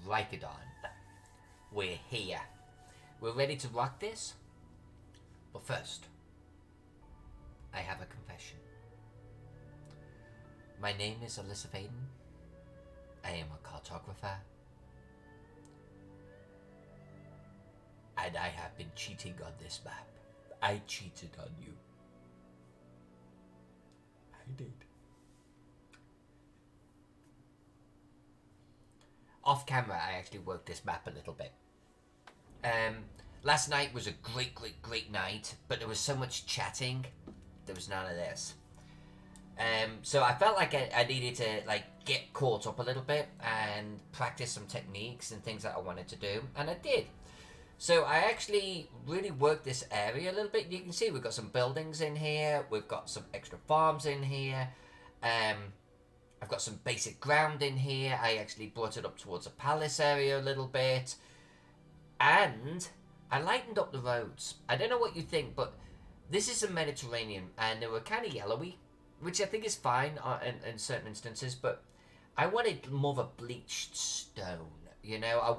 Rikadon. We're here. We're ready to rock this. But first, I have a confession. My name is Alyssa Faden. I am a cartographer. And I have been cheating on this map. I cheated on you. I did. Off camera, I actually worked this map a little bit. Last night was a great night, but there was so much chatting. There was none of this. So I felt like I needed to get caught up a little bit and practice some techniques and things that I wanted to do, and I did. So I actually really worked this area a little bit. You can see we've got some buildings in here. We've got some extra farms in here. I've got some basic ground in here. I actually brought it up towards a palace area a little bit. And I lightened up the roads. I don't know what you think, but this is the Mediterranean, and they were kind of yellowy, which I think is fine in certain instances, but I wanted more of a bleached stone. You know, I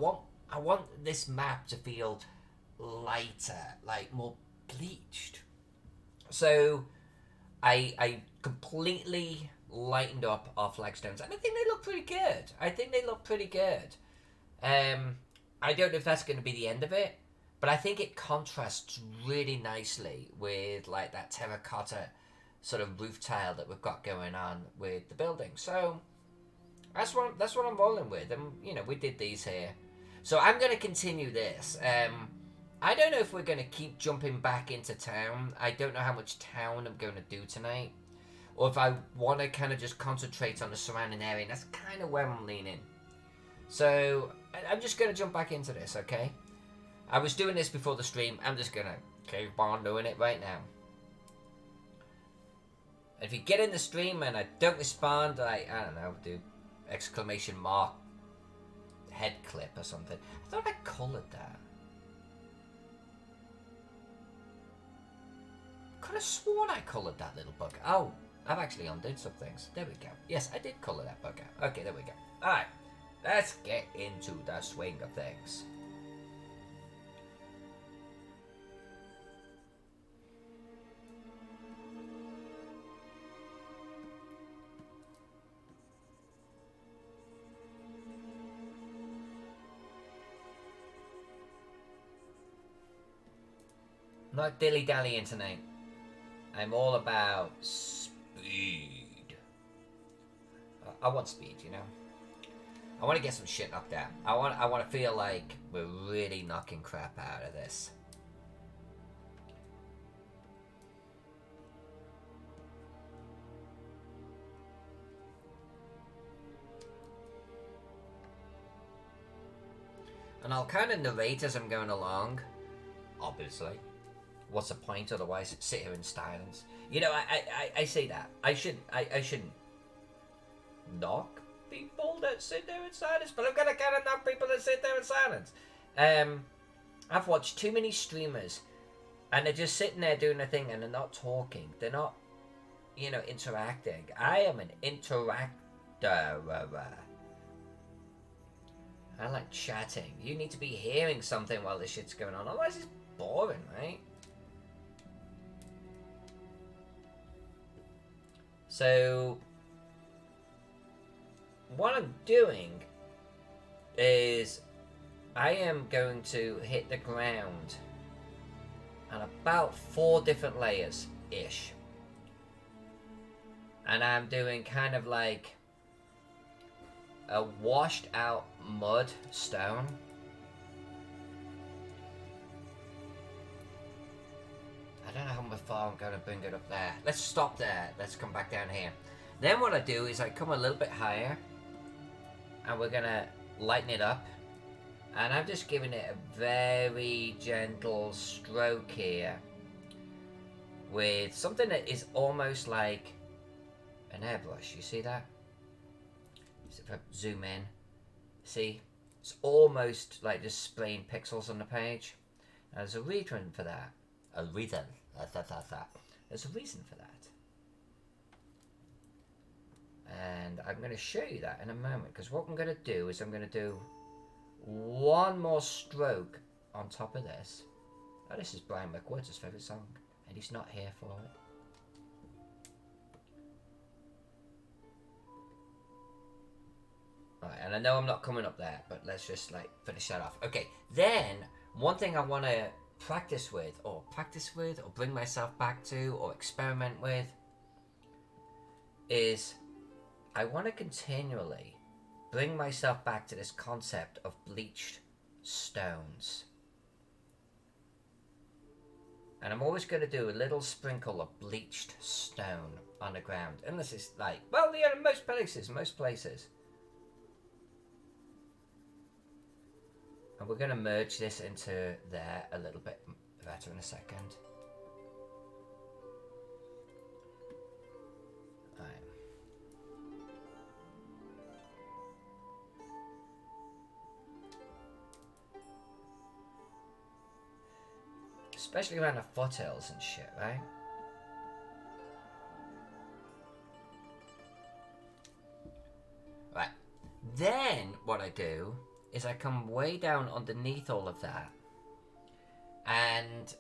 want this map to feel lighter, like more bleached. So I completely lightened up our flagstones, and I think they look pretty good. I don't know if that's going to be the end of it, but I think it contrasts really nicely with like that terracotta sort of roof tile that we've got going on with the building. So that's what I'm rolling with, and you know, we did these here. So I'm going to continue this. I don't know if we're going to keep jumping back into town. I don't know how much town I'm going to do tonight. Or if I want to kind of just concentrate on the surrounding area. And that's kind of where I'm leaning. So I'm just going to jump back into this, okay? I was doing this before the stream. I'm just going to keep on doing it right now. If you get in the stream and I don't respond, I don't know, do exclamation mark head clip or something. I thought I coloured that. Could have sworn I coloured that little bug. Oh, I've actually undid some things. There we go. Yes, I did colour that bug out. Okay, there we go. Alright, let's get into the swing of things. Not dilly-dallying tonight. I'm all about speed. I want speed, you know? I want to get some shit knocked out. I want to feel like we're really knocking crap out of this. And I'll kind of narrate as I'm going along, obviously. What's the point? Otherwise, sit here in silence. You know, I say that. I shouldn't knock people that sit there in silence, but I'm gonna kind of knock people that sit there in silence. I've watched too many streamers, and they're just sitting there doing their thing, and they're not talking. They're not, you know, interacting. I am an interactor. I like chatting. You need to be hearing something while this shit's going on. Otherwise, it's boring, right? So, what I'm doing is I am going to hit the ground on about 4 different layers-ish. And I'm doing kind of like a washed out mud stone. I don't know how far I'm going to bring it up there. Let's stop there. Let's come back down here. Then what I do is I come a little bit higher, and we're going to lighten it up. And I'm just giving it a very gentle stroke here with something that is almost like an airbrush. You see that? So if I zoom in, see? It's almost like just spraying pixels on the page. Now, there's a reason for that. A reason. There's a reason for that. And I'm going to show you that in a moment, because what I'm going to do is I'm going to do one more stroke on top of this. Oh, this is Brian McWoods' favourite song, and he's not here for it. Alright, and I know I'm not coming up there, but let's just like finish that off. Okay, then one thing I want to practice with, or bring myself back to, or experiment with, is I want to continually bring myself back to this concept of bleached stones. And I'm always going to do a little sprinkle of bleached stone on the ground. Unless it's like, well, yeah, most places. And we're going to merge this into there a little bit better in a second. Right. Especially around the foothills and shit, right? Right. Then what I do is I come way down underneath all of that, and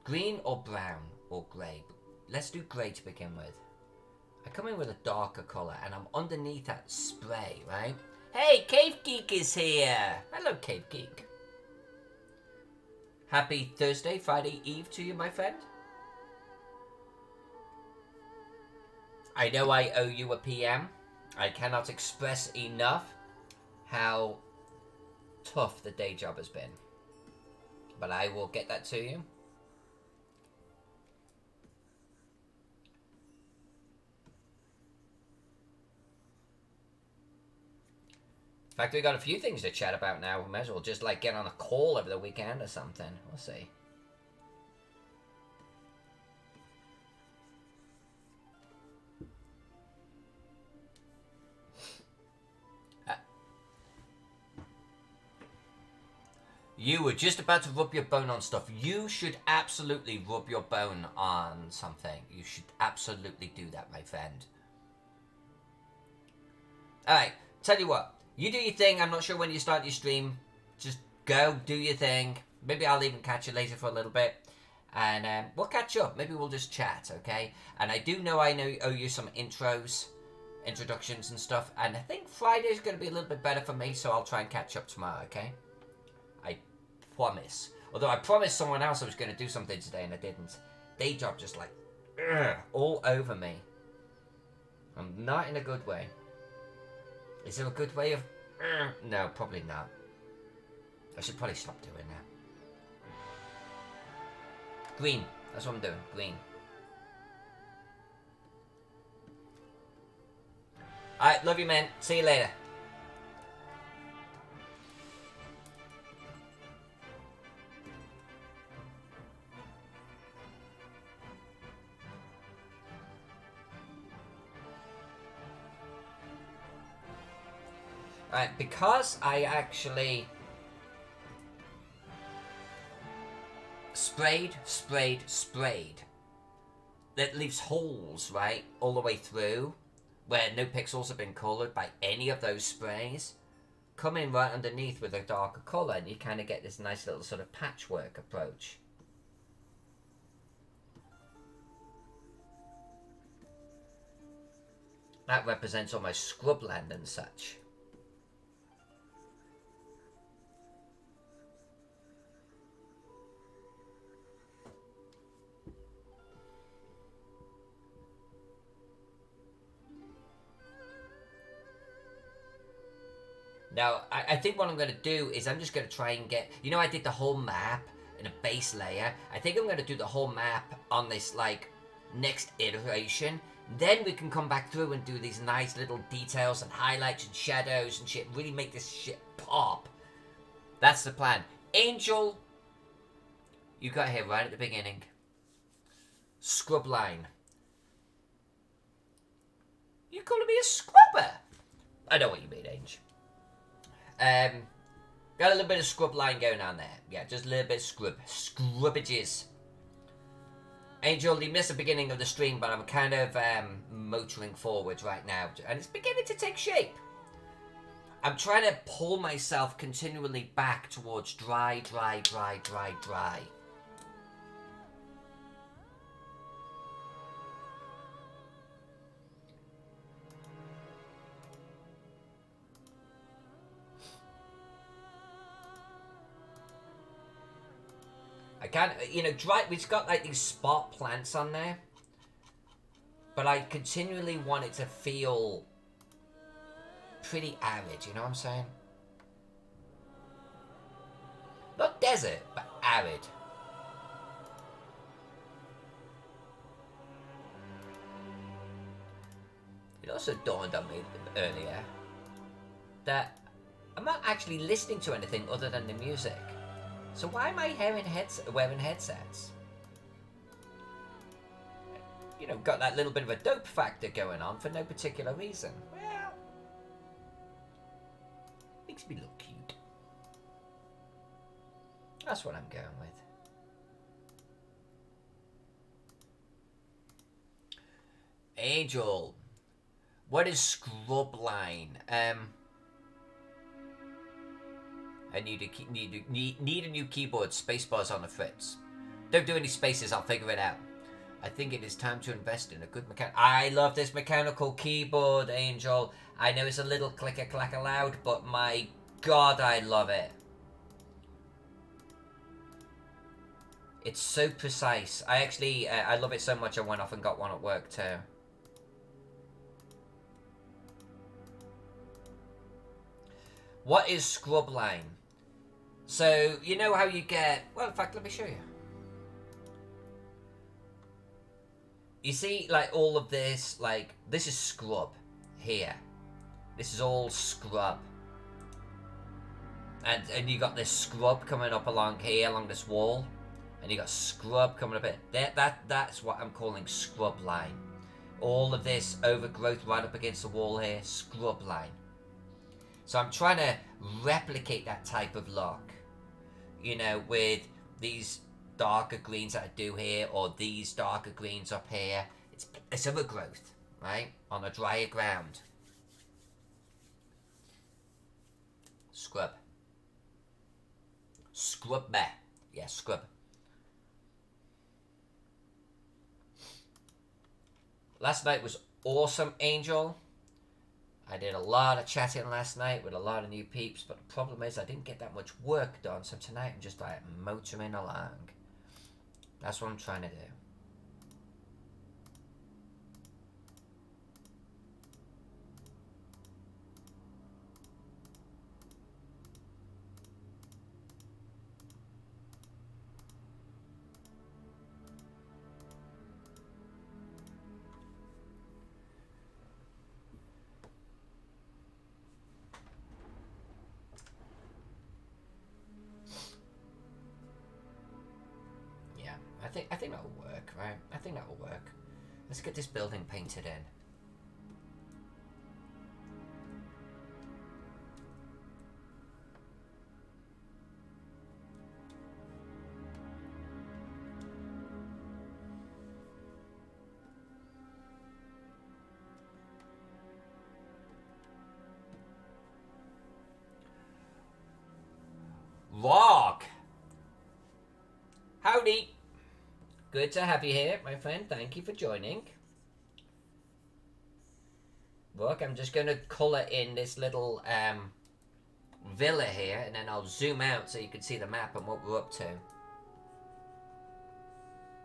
green or brown or grey. Let's do grey to begin with. I come in with a darker colour, and I'm underneath that spray, right? Hey, Cave Geek is here! Hello, Cave Geek. Happy Thursday, Friday Eve to you, my friend. I know I owe you a PM. I cannot express enough how tough the day job has been. But I will get that to you. In fact, we've got a few things to chat about now. We might as well just like get on a call over the weekend or something. We'll see. You were just about to rub your bone on stuff. You should absolutely rub your bone on something. You should absolutely do that, my friend. Alright, tell you what. You do your thing. I'm not sure when you start your stream. Just go, do your thing. Maybe I'll even catch you later for a little bit. And we'll catch up. Maybe we'll just chat, okay? And I owe you some introductions and stuff. And I think Friday's going to be a little bit better for me, so I'll try and catch up tomorrow, okay? I promise. Although I promised someone else I was going to do something today and I didn't. Day job just like, all over me. I'm not in a good way. Is there a good way of... No, probably not. I should probably stop doing that. Green. That's what I'm doing. Green. Alright, love you, man. See you later. Right, because I actually sprayed, that leaves holes, right, all the way through, where no pixels have been coloured by any of those sprays. Come in right underneath with a darker colour, and you kind of get this nice little sort of patchwork approach. That represents all my scrubland and such. Now, I think what I'm going to do is I'm just going to try and get... You know, I did the whole map in a base layer. I think I'm going to do the whole map on this, like, next iteration. Then we can come back through and do these nice little details and highlights and shadows and shit. Really make this shit pop. That's the plan. Angel, you got here right at the beginning. Scrub line. You calling me a scrubber? I know what you mean, Angel. Got a little bit of scrub line going on there. Yeah, just a little bit of scrubbages. Angel, you missed the beginning of the stream, but I'm kind of motoring forwards right now, and it's beginning to take shape. I'm trying to pull myself continually back towards dry, dry, dry, dry, dry. I can't, you know, dry, we've got like these spot plants on there. But I continually want it to feel pretty arid, you know what I'm saying? Not desert, but arid. It also dawned on me earlier that I'm not actually listening to anything other than the music. So why am I wearing headsets? You know, got that little bit of a dope factor going on for no particular reason. Well, makes me look cute. That's what I'm going with. Angel, what is scrub line? I need a new keyboard. Spacebar's on the fritz. Don't do any spaces. I'll figure it out. I think it is time to invest in a good I love this mechanical keyboard, Angel. I know it's a little clicker-clacker loud, but my God, I love it. It's so precise. I actually, I love it so much I went off and got one at work too. What is scrub line? So, you know how you get... Well, in fact, let me show you. You see, like, all of this, like, this is scrub here. This is all scrub. And you got this scrub coming up along here, along this wall. And you got scrub coming up here. That's what I'm calling scrub line. All of this overgrowth right up against the wall here, scrub line. So I'm trying to replicate that type of look. You know, with these darker greens that I do here, or these darker greens up here. It's overgrowth, right? On a drier ground. Scrub. Scrub me. Yeah, scrub. Last night was awesome, Angel. I did a lot of chatting last night with a lot of new peeps, but the problem is I didn't get that much work done, so tonight I'm just like motoring along. That's what I'm trying to do. I think that'll work, right? I think that'll work. Let's get this building painted in. Log! Howdy! Good to have you here, my friend. Thank you for joining. Look, I'm just going to colour in this little villa here, and then I'll zoom out so you can see the map and what we're up to.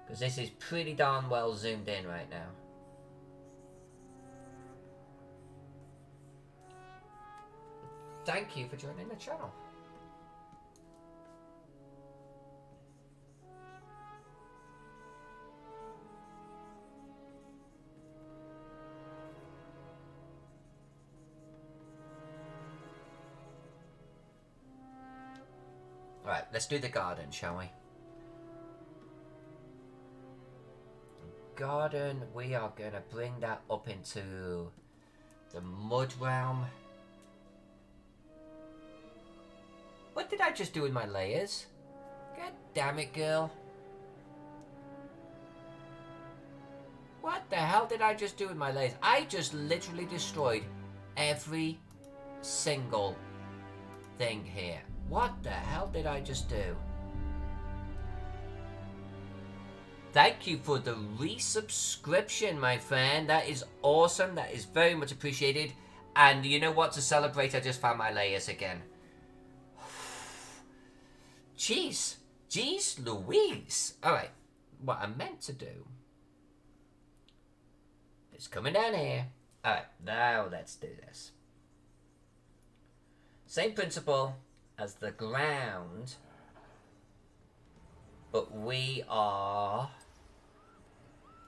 Because this is pretty darn well zoomed in right now. Thank you for joining the channel. Right, let's do the garden, shall we? Garden, we are going to bring that up into the mud realm. What did I just do with my layers? God damn it, girl. What the hell did I just do with my layers? I just literally destroyed every single thing here. What the hell did I just do? Thank you for the resubscription, my friend. That is awesome. That is very much appreciated. And you know what? To celebrate, I just found my layers again. Jeez. Jeez Louise. Alright. What I meant to do is coming down here. Alright. Now let's do this. Same principle as the ground. But we are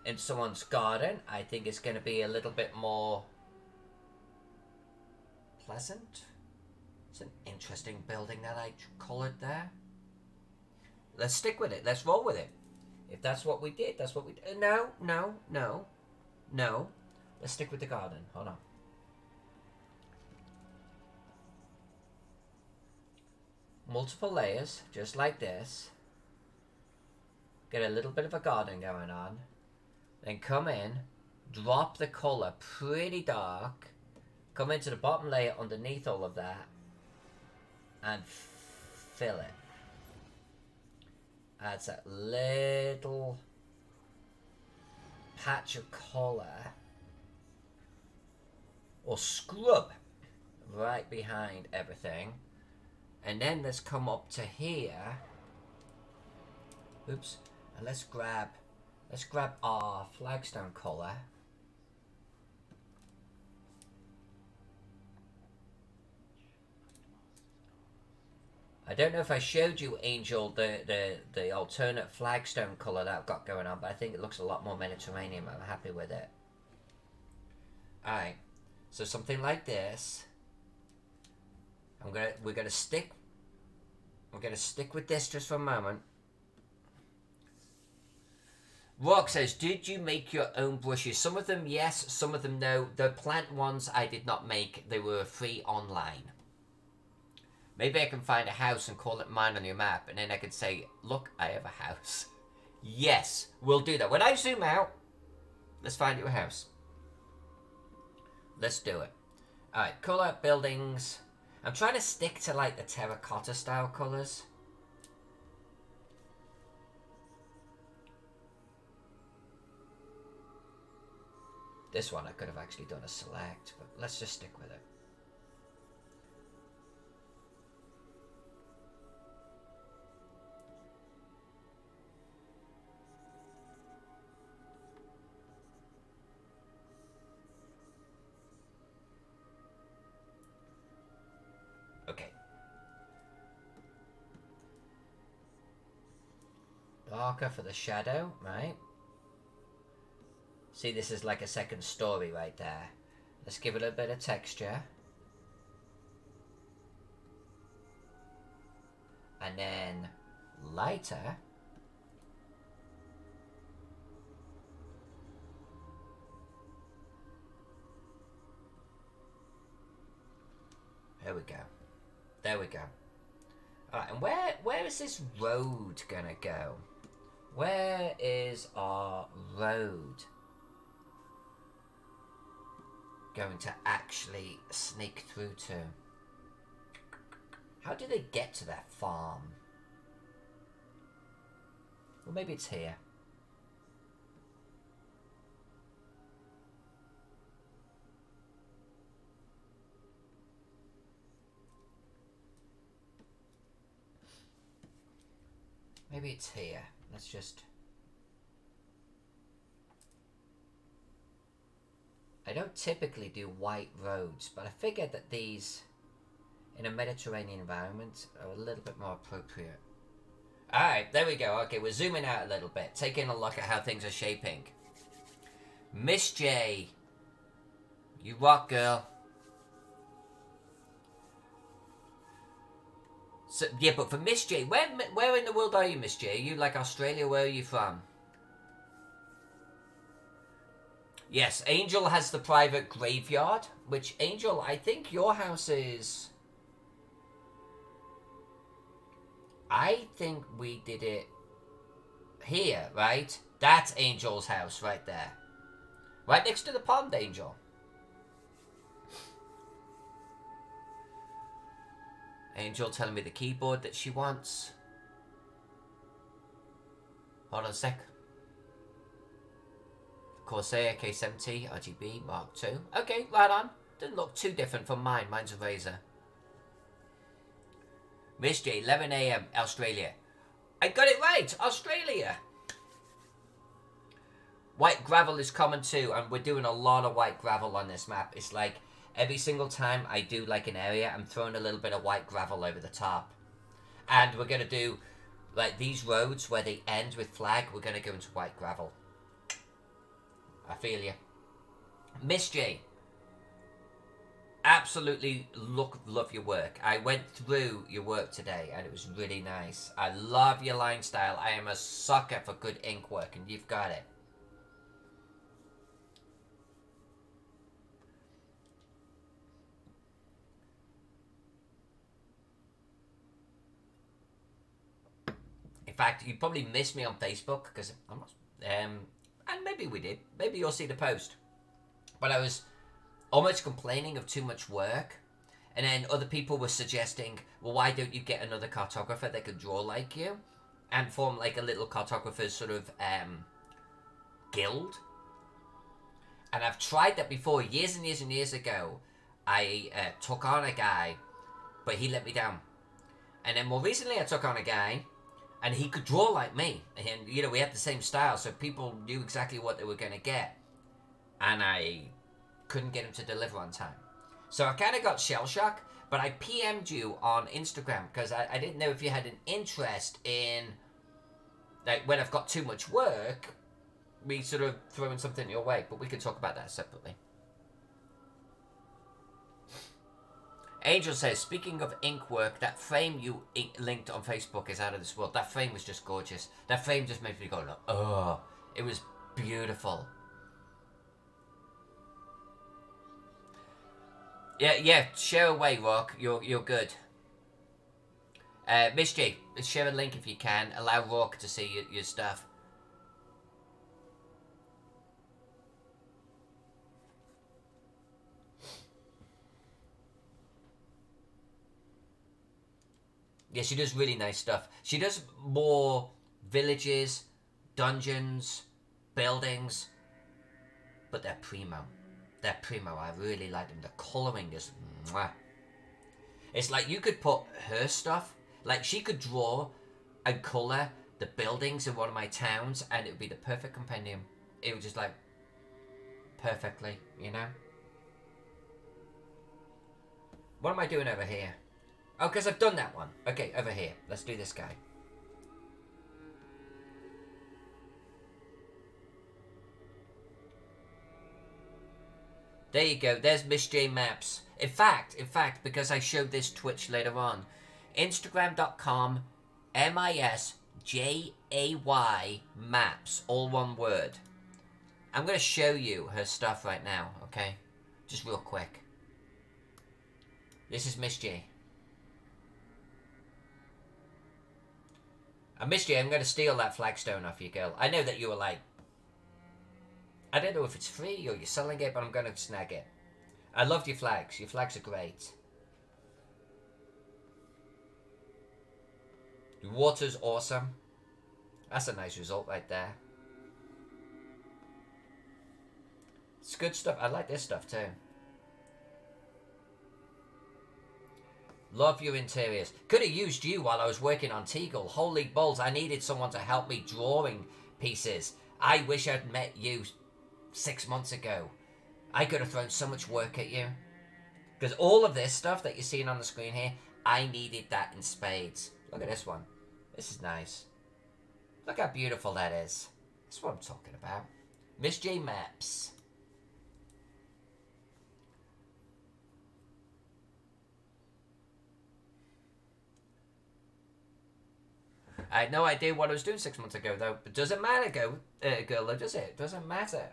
in someone's garden. I think it's going to be a little bit more pleasant. It's an interesting building that I coloured there. Let's stick with it. Let's roll with it. If that's what we did, that's what we did. No. Let's stick with the garden. Hold on. Multiple layers, just like this. Get a little bit of a garden going on. Then come in, drop the colour pretty dark. Come into the bottom layer underneath all of that. And fill it. Adds that little patch of colour. Or scrub right behind everything. And then let's come up to here. Oops. And let's grab our flagstone colour. I don't know if I showed you, Angel, the alternate flagstone colour that I've got going on, but I think it looks a lot more Mediterranean. I'm happy with it. Alright. So something like this. We're gonna stick with this just for a moment. Rock says, did you make your own brushes? Some of them yes, some of them no. The plant ones I did not make. They were free online. Maybe I can find a house and call it mine on your map, and then I could say, look, I have a house. Yes, we'll do that. When I zoom out, let's find you a house. Let's do it. Alright, colour buildings. I'm trying to stick to like the terracotta style colours. This one I could have actually done a select, but let's just stick with it. Okay. Darker for the shadow, right? See, this is like a second story right there. Let's give it a bit of texture. And then lighter. There we go. There we go. Alright, and where is this road gonna go? Where is our road going to actually sneak through to? How do they get to that farm? Well, maybe it's here. Maybe it's here. Let's just... I don't typically do white roads, but I figured that these, in a Mediterranean environment, are a little bit more appropriate. Alright, there we go. Okay, we're zooming out a little bit, taking a look at how things are shaping. Miss J. You rock, girl. So, yeah, but for Miss J, where in the world are you, Miss J? Are you like Australia? Where are you from? Yes, Angel has the private graveyard, which, Angel, I think your house is... I think we did it here, right? That's Angel's house right there. Right next to the pond, Angel. Angel telling me the keyboard that she wants. Hold on a sec. Corsair K70 RGB Mark II. Okay, right on. Doesn't look too different from mine. Mine's a Razer. Miss J, 11 a.m. Australia. I got it right! Australia! White gravel is common too, and we're doing a lot of white gravel on this map. It's like every single time I do like an area, I'm throwing a little bit of white gravel over the top. And we're going to do like these roads where they end with flag, we're going to go into white gravel. I feel you. Miss J, absolutely love your work. I went through your work today and it was really nice. I love your line style. I am a sucker for good ink work and you've got it. In fact, you probably missed me on Facebook because I'm not, and maybe we did. Maybe you'll see the post. But I was almost complaining of too much work, and then other people were suggesting, well, why don't you get another cartographer that could draw like you, and form like a little cartographer's sort of guild. And I've tried that before, years and years and years ago. I took on a guy, but he let me down. And then more recently, I took on a guy. And he could draw like me. And, you know, we had the same style, so people knew exactly what they were going to get. And I couldn't get him to deliver on time. So I kind of got shell shock, but I PM'd you on Instagram because I didn't know if you had an interest in, like, when I've got too much work, me sort of throwing something your way. But we can talk about that separately. Angel says, speaking of ink work, that frame you linked on Facebook is out of this world. That frame was just gorgeous. That frame just made me go, oh, it was beautiful. Yeah, share away, Rock. You're good. Miss G, share a link if you can. Allow Rock to see your stuff. Yeah, she does really nice stuff. She does more villages, dungeons, buildings, but they're primo. They're primo. I really like them. The colouring is mwah. It's like you could put her stuff, like she could draw and colour the buildings in one of my towns and it would be the perfect compendium. It would just like, perfectly, you know? What am I doing over here? Oh, because I've done that one. Okay, over here. Let's do this guy. There you go. There's Miss J Maps. In fact, because I showed this Twitch later on, Instagram.com MISJAY Maps, all one word. I'm going to show you her stuff right now, okay? Just real quick. This is Miss J. And Miss J, I'm going to steal that flagstone off you, girl. I know that you were like, I don't know if it's free or you're selling it, but I'm going to snag it. I loved your flags. Your flags are great. The water's awesome. That's a nice result right there. It's good stuff. I like this stuff too. Love your interiors. Could have used you while I was working on Teagle. Holy balls, I needed someone to help me drawing pieces. I wish I'd met you 6 months ago. I could have thrown so much work at you. Because all of this stuff that you're seeing on the screen here, I needed that in spades. Look at this one. This is nice. Look how beautiful that is. That's what I'm talking about. Miss J Maps. I had no idea what I was doing 6 months ago, though. But doesn't matter, girl, does it? Doesn't matter.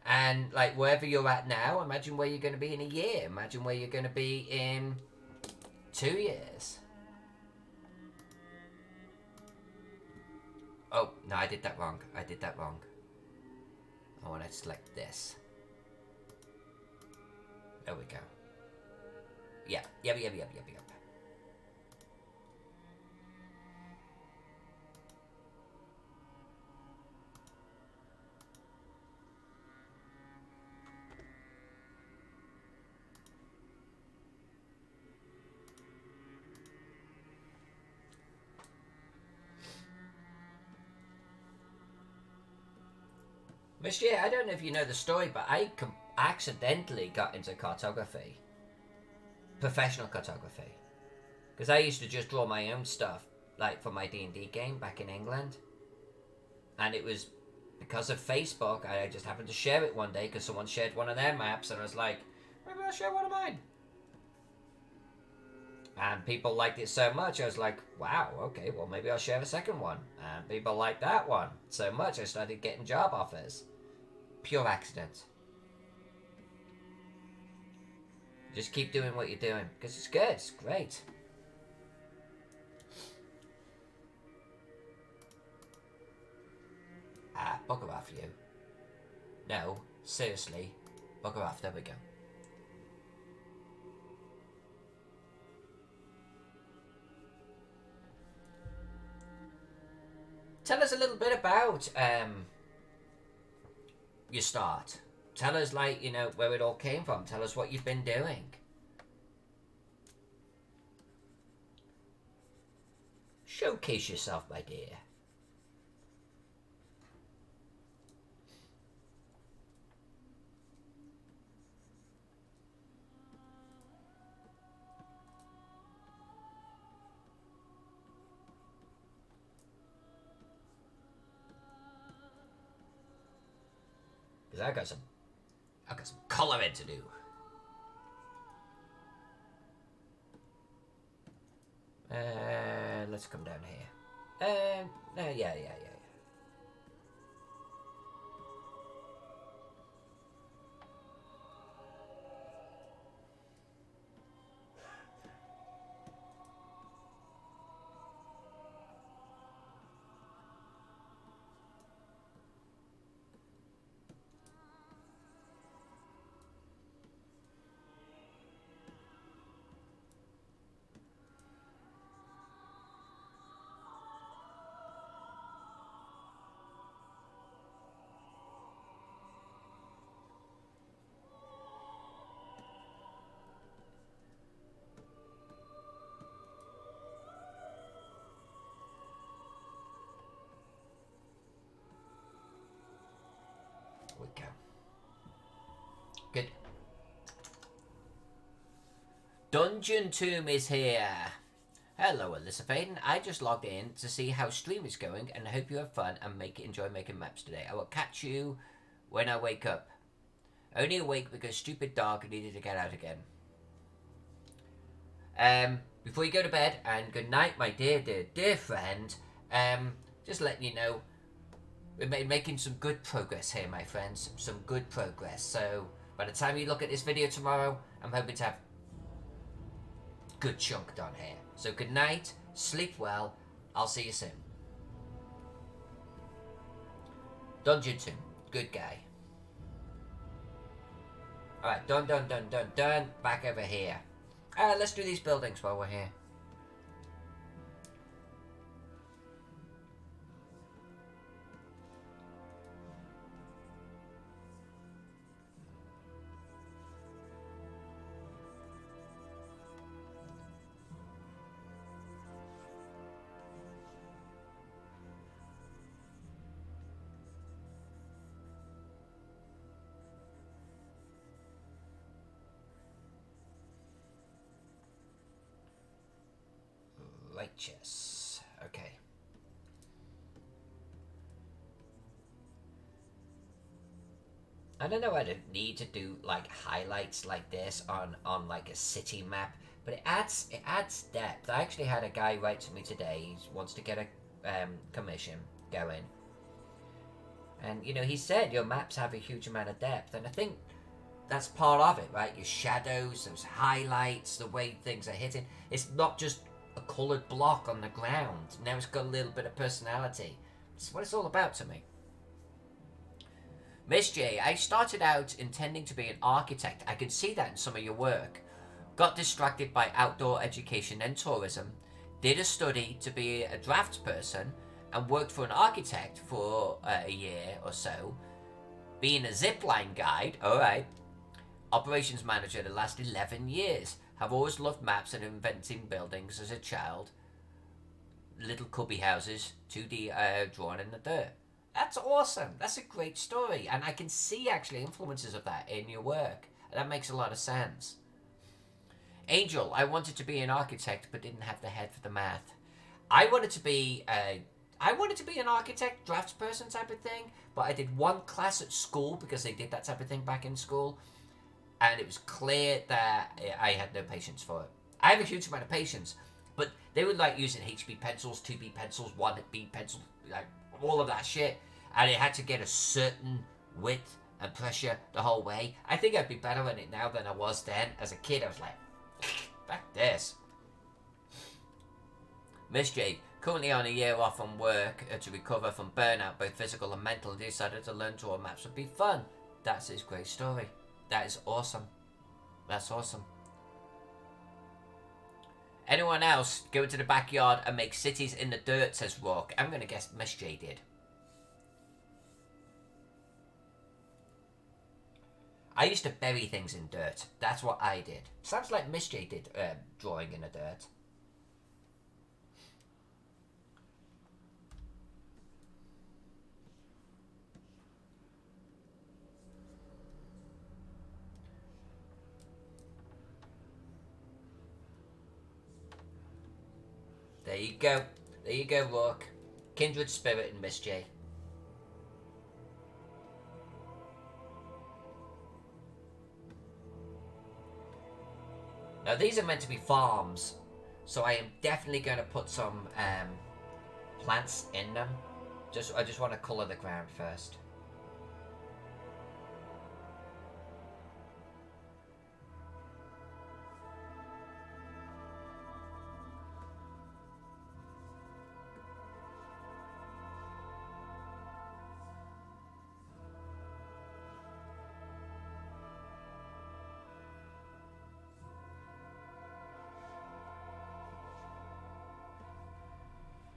And, like, wherever you're at now, imagine where you're going to be in a year. Imagine where you're going to be in 2 years. Oh, no, I did that wrong. I want to select this. There we go. Yep. Miss J, I don't know if you know the story, but I accidentally got into cartography, professional cartography, because I used to just draw my own stuff, like for my D&D game back in England, and it was because of Facebook. I just happened to share it one day because someone shared one of their maps, and I was like, maybe I'll share one of mine. And people liked it so much, I was like, wow, okay, well, maybe I'll share a second one. And people liked that one so much, I started getting job offers. Pure accident. Just keep doing what you're doing, because it's good, it's great. Ah, bugger off, you. No, seriously, bugger off, there we go. Tell us a little bit about your start. Tell us, like, you know, where it all came from. Tell us what you've been doing. Showcase yourself, my dear. Because I got some colouring to do. Let's come down here. Yeah. We go. Good. Dungeon Tomb is here. Hello, Alyssa Faden. I just logged in to see how stream is going and I hope you have fun and enjoy making maps today. I will catch you when I wake up. Only awake because stupid dog needed to get out again. Before you go to bed, and good night, my dear friend, just letting you know, we're making some good progress here, my friends. Some good progress. So, by the time you look at this video tomorrow, I'm hoping to have a good chunk done here. So, good night, sleep well, I'll see you soon. Dungeon Tomb, good guy. Alright, done. Back over here. Let's do these buildings while we're here. Righteous. Okay. I don't know, I don't need to do like highlights like this on like a city map, but it adds depth. I actually had a guy write to me today. He wants to get a commission going, and you know, he said your maps have a huge amount of depth, and I think that's part of it, right? Your shadows, those highlights, the way things are hitting. It's not just a coloured block on the ground. Now it's got a little bit of personality. It's what it's all about to me. Miss J, I started out intending to be an architect. I could see that in some of your work. Got distracted by outdoor education and tourism. Did a study to be a draftsperson and worked for an architect for a year or so. Being a zipline guide, alright. Operations manager the last 11 years. Have always loved maps and inventing buildings as a child. Little cubby houses, 2D drawn in the dirt. That's awesome. That's a great story. And I can see actually influences of that in your work. That makes a lot of sense. Angel, I wanted to be an architect but didn't have the head for the math. I wanted to be a I wanted to be an architect, draftsperson type of thing, but I did one class at school because they did that type of thing back in school, and it was clear that I had no patience for it. I have a huge amount of patience, but they were like using HB pencils, 2B pencils, 1B pencils, like all of that shit, and it had to get a certain width and pressure the whole way. I think I'd be better at it now than I was then. As a kid, I was like, fuck this. Miss J, currently on a year off from work to recover from burnout, both physical and mental, decided to learn to draw maps would be fun. That's his great story. That is awesome. That's awesome. Anyone else go into the backyard and make cities in the dirt, says Rock. I'm going to guess Miss J did. I used to bury things in dirt. That's what I did. Sounds like Miss J did drawing in the dirt. There you go. There you go, Rock. Kindred spirit in Miss J. Now these are meant to be farms, so I am definitely going to put some plants in them. I just want to colour the ground first.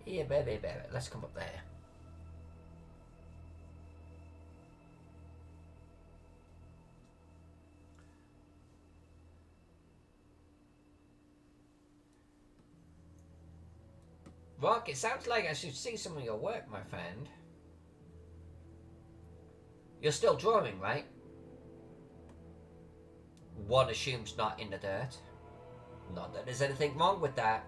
Yeah, baby. Let's come up there. Rock, it sounds like I should see some of your work, my friend. You're still drawing, right? One assumes not in the dirt. Not that there's anything wrong with that.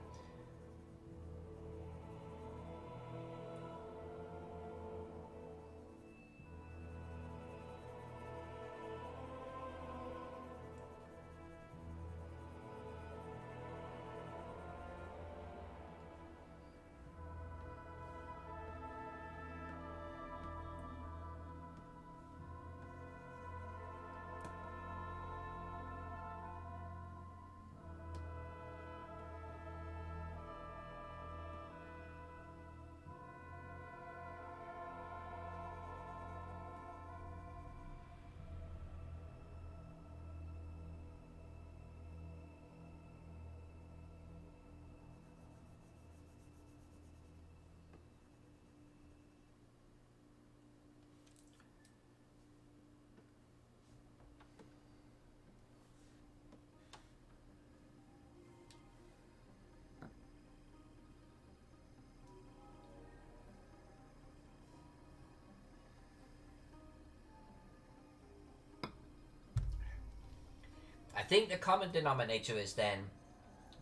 I think the common denominator is then,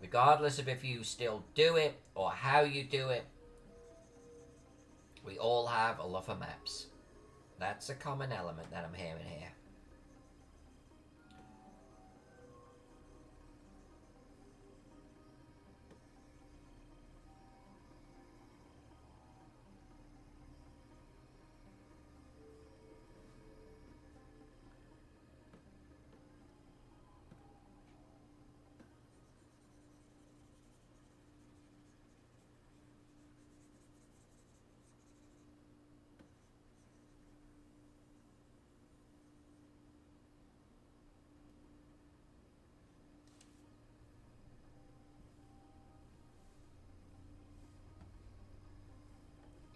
regardless of if you still do it or how you do it, we all have a love for maps. That's a common element that I'm hearing here.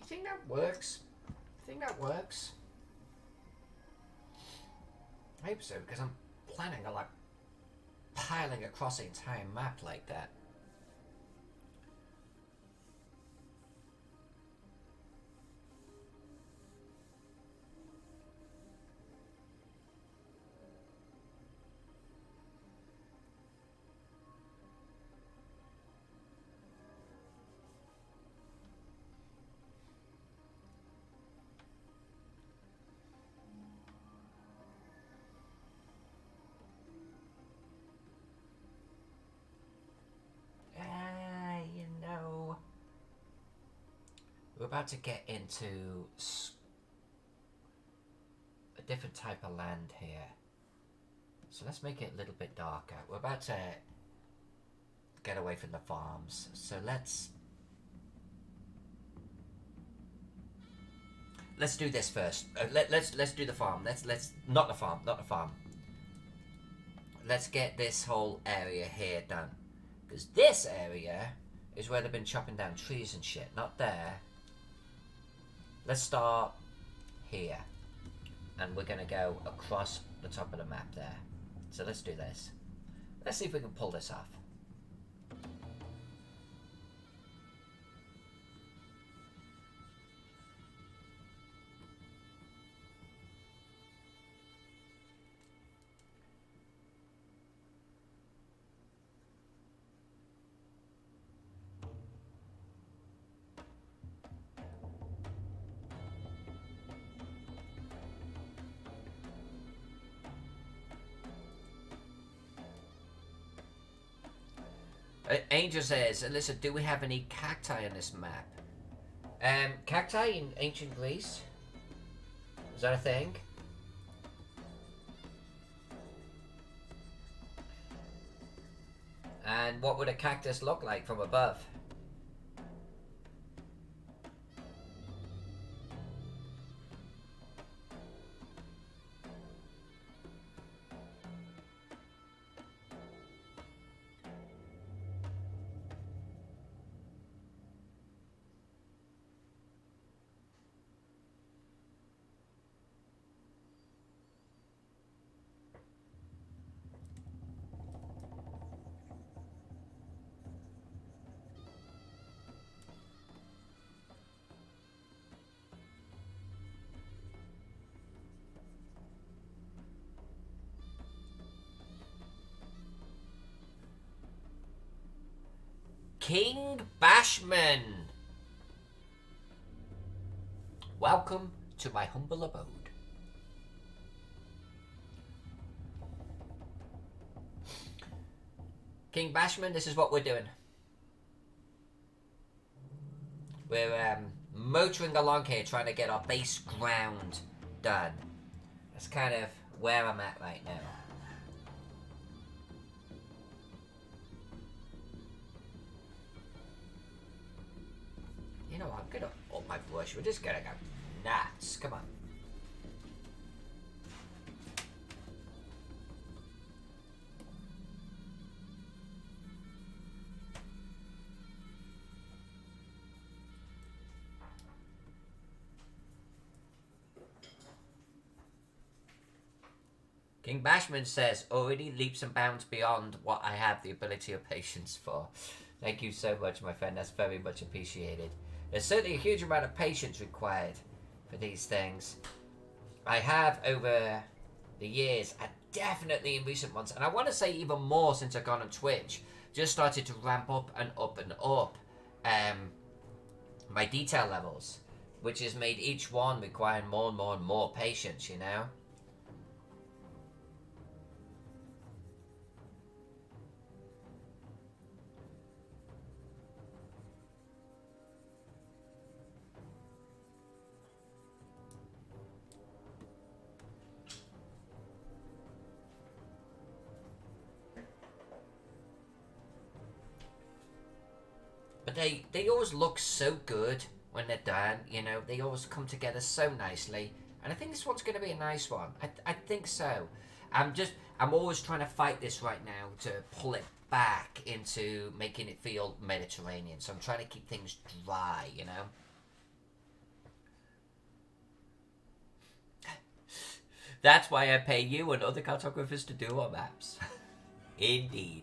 You think that works? I think that works. I hope so, because I'm planning on like piling across the entire map like that. about to get into a different type of land here. So let's make it a little bit darker. We're about to get away from the farms. So let's do this first. Let's do the farm. Let's not the farm. Let's get this whole area here done, because this area is where they've been chopping down trees and shit. Not there. Let's start here, and we're gonna go across the top of the map there. So let's do this. Let's see if we can pull this off. Angel says, listen, do we have any cacti on this map? Cacti in ancient Greece? Is that a thing? And what would a cactus look like from above? King Bashman! Welcome to my humble abode. King Bashman, this is what we're doing. We're motoring along here trying to get our base ground done. That's kind of where I'm at right now. You know what, I'm gonna up my brush. We're just gonna go nuts. Come on. King Bashman says, already leaps and bounds beyond what I have the ability or patience for. Thank you so much, my friend. That's very much appreciated. There's certainly a huge amount of patience required for these things. I have over the years, and definitely in recent months, and I want to say even more since I've gone on Twitch, just started to ramp up and up and up my detail levels, which has made each one requiring more and more and more patience, you know? But they always look so good when they're done, you know. They always come together so nicely. And I think this one's going to be a nice one. I think so. I'm always trying to fight this right now to pull it back into making it feel Mediterranean. So I'm trying to keep things dry, you know. That's why I pay you and other cartographers to do our maps. Indeed.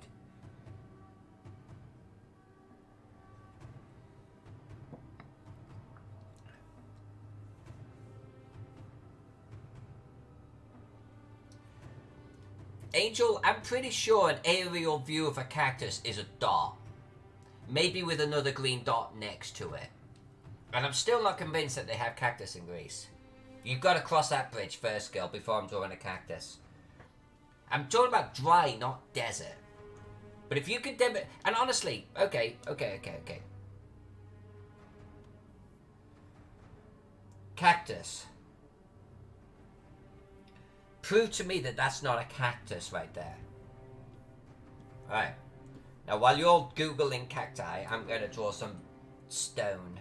Angel, I'm pretty sure an aerial view of a cactus is a dot. Maybe with another green dot next to it. And I'm still not convinced that they have cactus in Greece. You've got to cross that bridge first, girl, before I'm drawing a cactus. I'm talking about dry, not desert. But if you could and honestly, okay. Cactus. Prove to me that that's not a cactus right there. Alright. Now, while you're Googling cacti, I'm going to draw some stone.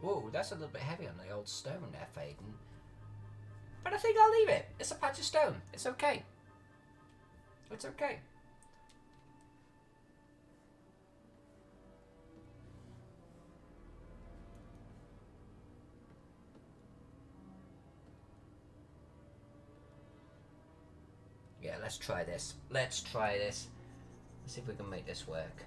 Whoa, that's a little bit heavy on the old stone there, Faden. But I think I'll leave it. It's a patch of stone. It's okay. It's okay. Yeah, let's try this. Let's try this. Let's see if we can make this work.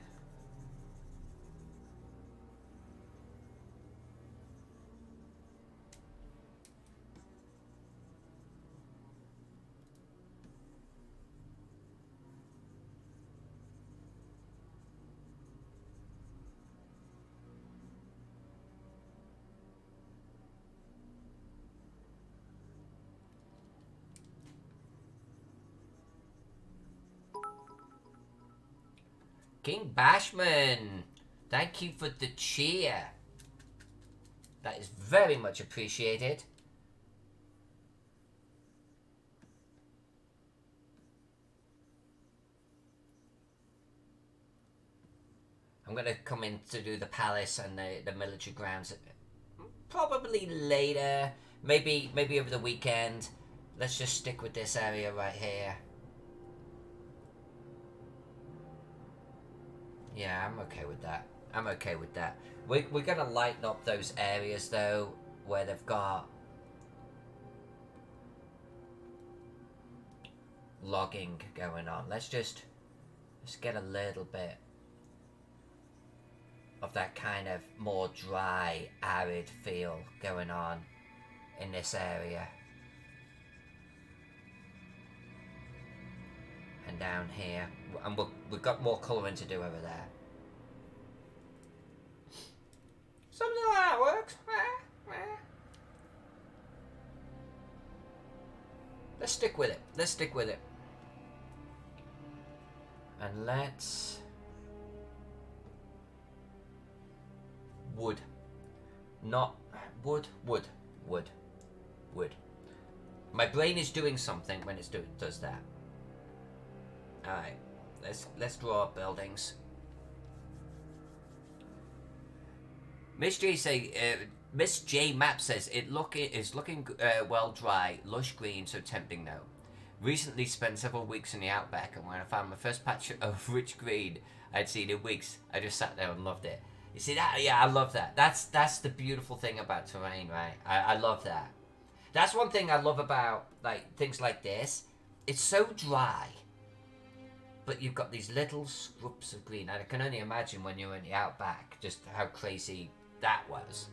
King Bashman, thank you for the cheer. That is very much appreciated. I'm going to come in to do the palace and the military grounds probably later, maybe over the weekend. Let's just stick with this area right here. Yeah, I'm okay with that. I'm okay with that. We're going to lighten up those areas, though, where they've got logging going on. Let's get a little bit of that kind of more dry, arid feel going on in this area. And down here. And we've got more colouring to do over there. Something like that works. Let's stick with it. Let's stick with it. And let's... Wood. Not... Wood. My brain is doing something when it does that. Alright, let's draw up buildings. Miss J Map says it is looking well dry, lush green, so tempting now. Recently spent several weeks in the outback, and when I found my first patch of rich green I'd seen in weeks, I just sat there and loved it. You see that? Yeah, I love that. That's the beautiful thing about terrain, right? I love that. That's one thing I love about like things like this. It's so dry, but you've got these little scrubs of green. And I can only imagine when you're in the outback just how crazy that was.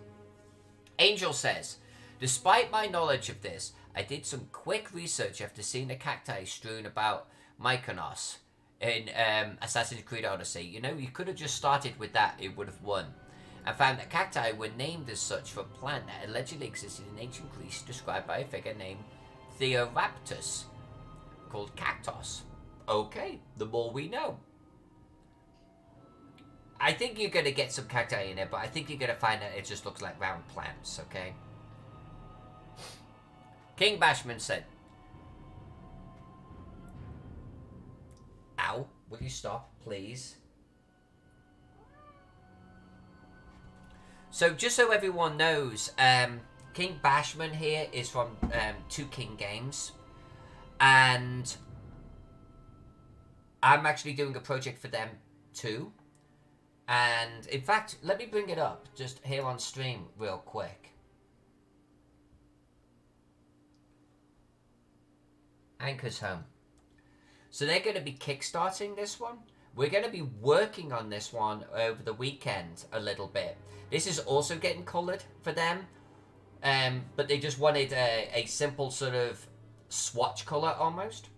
Angel says, despite my knowledge of this, I did some quick research after seeing the cacti strewn about Mykonos in Assassin's Creed Odyssey. You know, you could have just started with that, it would have won. And found that cacti were named as such for a plant that allegedly existed in ancient Greece, described by a figure named Theoraptus, called Cactos. Okay, the more we know. I think you're going to get some cacti in there, but I think you're going to find that it just looks like round plants, okay? King Bashman said, ow, will you stop, please? So, just so everyone knows, King Bashman here is from Two King Games. And I'm actually doing a project for them too. And in fact, let me bring it up just here on stream real quick. Anchor's home. So they're going to be kickstarting this one. We're going to be working on this one over the weekend a little bit. This is also getting coloured for them. But they just wanted a simple sort of swatch colour almost.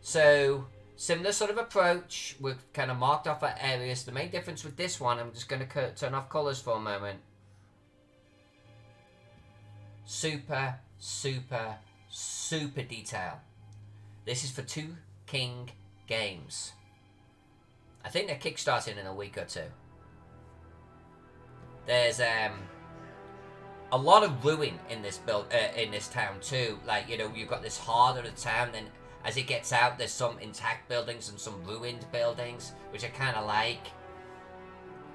So, similar sort of approach. We've kind of marked off our areas. The main difference with this one, I'm just going to turn off colours for a moment. Super, super, super detail. This is for 2 King Games. I think they're kickstarting in a week or 2. There's a lot of ruin in this in this town too. Like, you know, you've got this heart of the town, and as it gets out, there's some intact buildings and some ruined buildings, which I kind of like.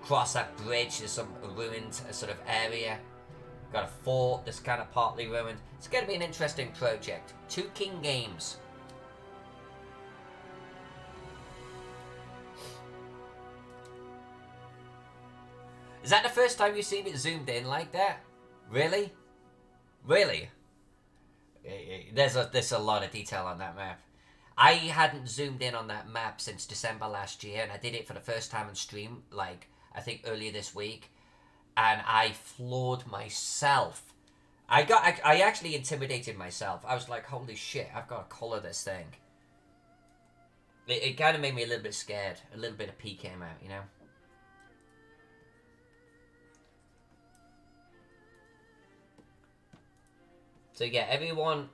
Across that bridge, there's some ruined sort of area. Got a fort that's kind of partly ruined. It's going to be an interesting project. 2 King Games. Is that the first time you've seen it zoomed in like that? Really? Really? There's a lot of detail on that map. I hadn't zoomed in on that map since December last year, and I did it for the first time on stream, like, I think earlier this week, and I floored myself. I actually intimidated myself. I was like, holy shit, I've got to colour this thing. It kind of made me a little bit scared. A little bit of pee came out, you know? So yeah, everyone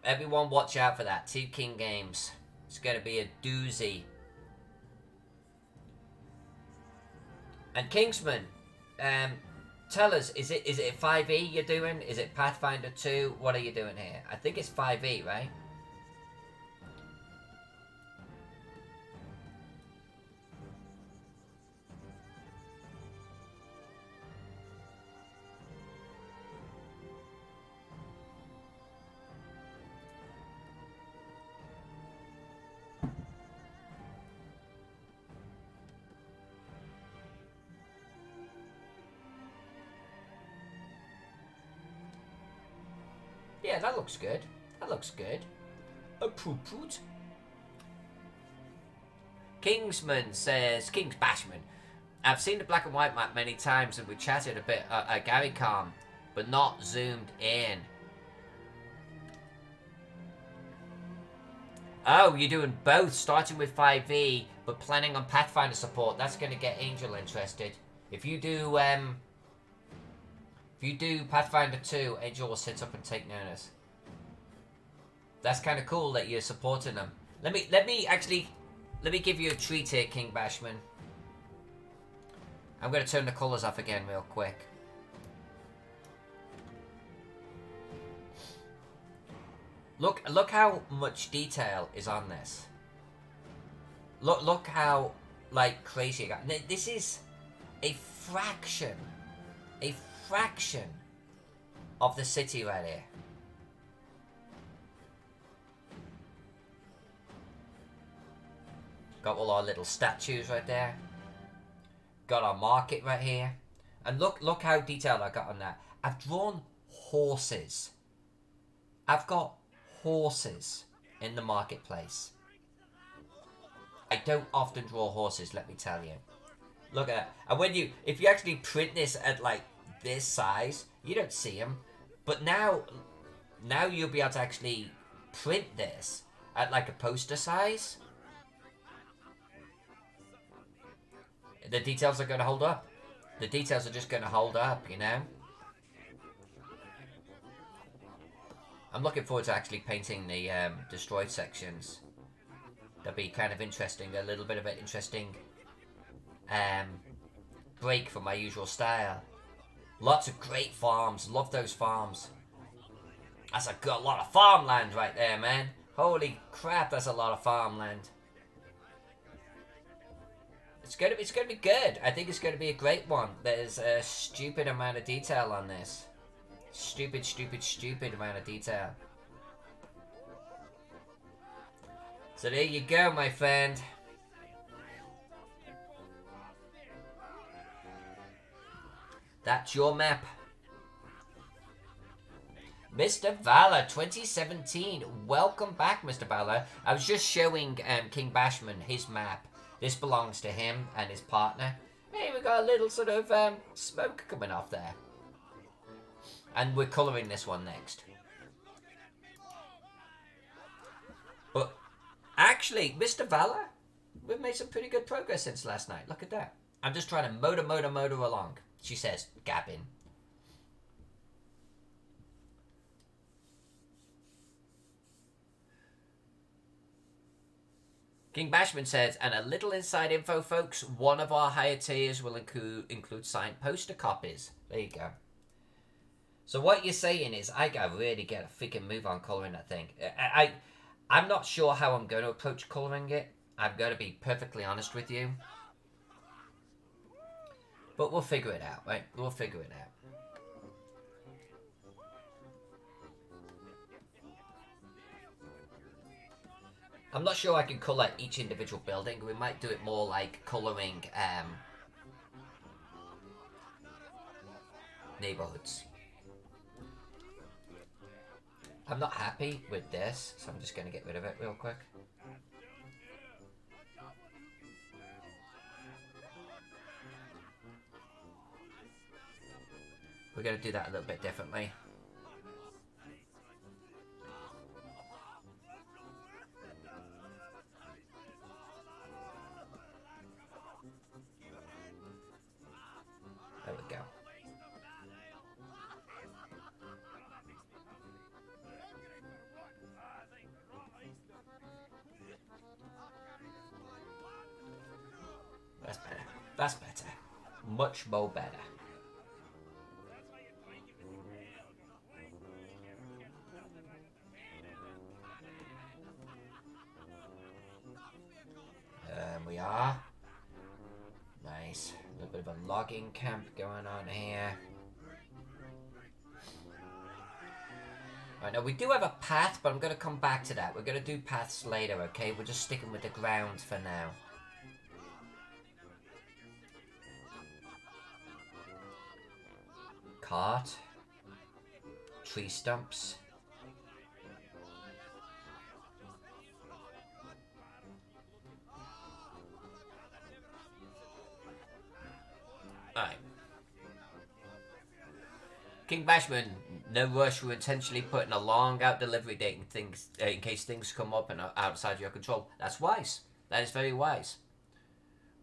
watch out for that. 2 King Games. It's going to be a doozy. And Kingsman, tell us, is it 5e you're doing? Is it Pathfinder 2? What are you doing here? I think it's 5e, right? Yeah, that looks good. That looks good. A poot. Kingsman says, King's Bashman. I've seen the black and white map many times, and we chatted a bit at Gary Khan, but not zoomed in. Oh, you're doing both, starting with 5e, but planning on Pathfinder support. That's going to get Angel interested. If you do Pathfinder 2, Angel will sit up and take notice. That's kind of cool that you're supporting them. Let me give you a treat here, King Bashman. I'm going to turn the colours off again real quick. Look how much detail is on this. Look how, like, crazy it got. This is a fraction of the city right here. Got all our little statues right there. Got our market right here. And look how detailed I got on that. I've drawn horses. I've got horses in the marketplace. I don't often draw horses, let me tell you. Look at that. And if you actually print this at like this size, you don't see them. But now you'll be able to actually print this at like a poster size. The details are going to hold up. The details are just going to hold up, you know? I'm looking forward to actually painting the destroyed sections. That'll be kind of interesting. A little bit of an interesting break from my usual style. Lots of great farms. Love those farms. That's a lot of farmland right there, man. Holy crap, that's a lot of farmland. It's gonna be good. I think it's gonna be a great one. There's a stupid amount of detail on this. Stupid amount of detail. So there you go, my friend. That's your map. Mr. Valor 2017. Welcome back, Mr. Valor. I was just showing King Bashman his map. This belongs to him and his partner. Hey, we got a little sort of smoke coming off there. And we're colouring this one next. But actually, Mr. Valor, we've made some pretty good progress since last night. Look at that. I'm just trying to motor along. She says, gabbing. King Bashman says, and a little inside info, folks. One of our higher tiers will include signed poster copies. There you go. So what you're saying is, I gotta really get a freaking move on colouring that thing. I'm not sure how I'm going to approach colouring it. I've got to be perfectly honest with you. But we'll figure it out, right? We'll figure it out. I'm not sure I can colour each individual building. We might do it more like colouring neighbourhoods. I'm not happy with this, so I'm just going to get rid of it real quick. We're going to do that a little bit differently. There we go. That's better. That's better. Much more better. We are. Nice. A little bit of a logging camp going on here. Right, now we do have a path, but I'm going to come back to that. We're going to do paths later, okay? We're just sticking with the ground for now. Cart. Tree stumps. Alright. King Bashman, no rush. We're intentionally putting a long out delivery date in case things come up and are outside your control. That's wise. That is very wise.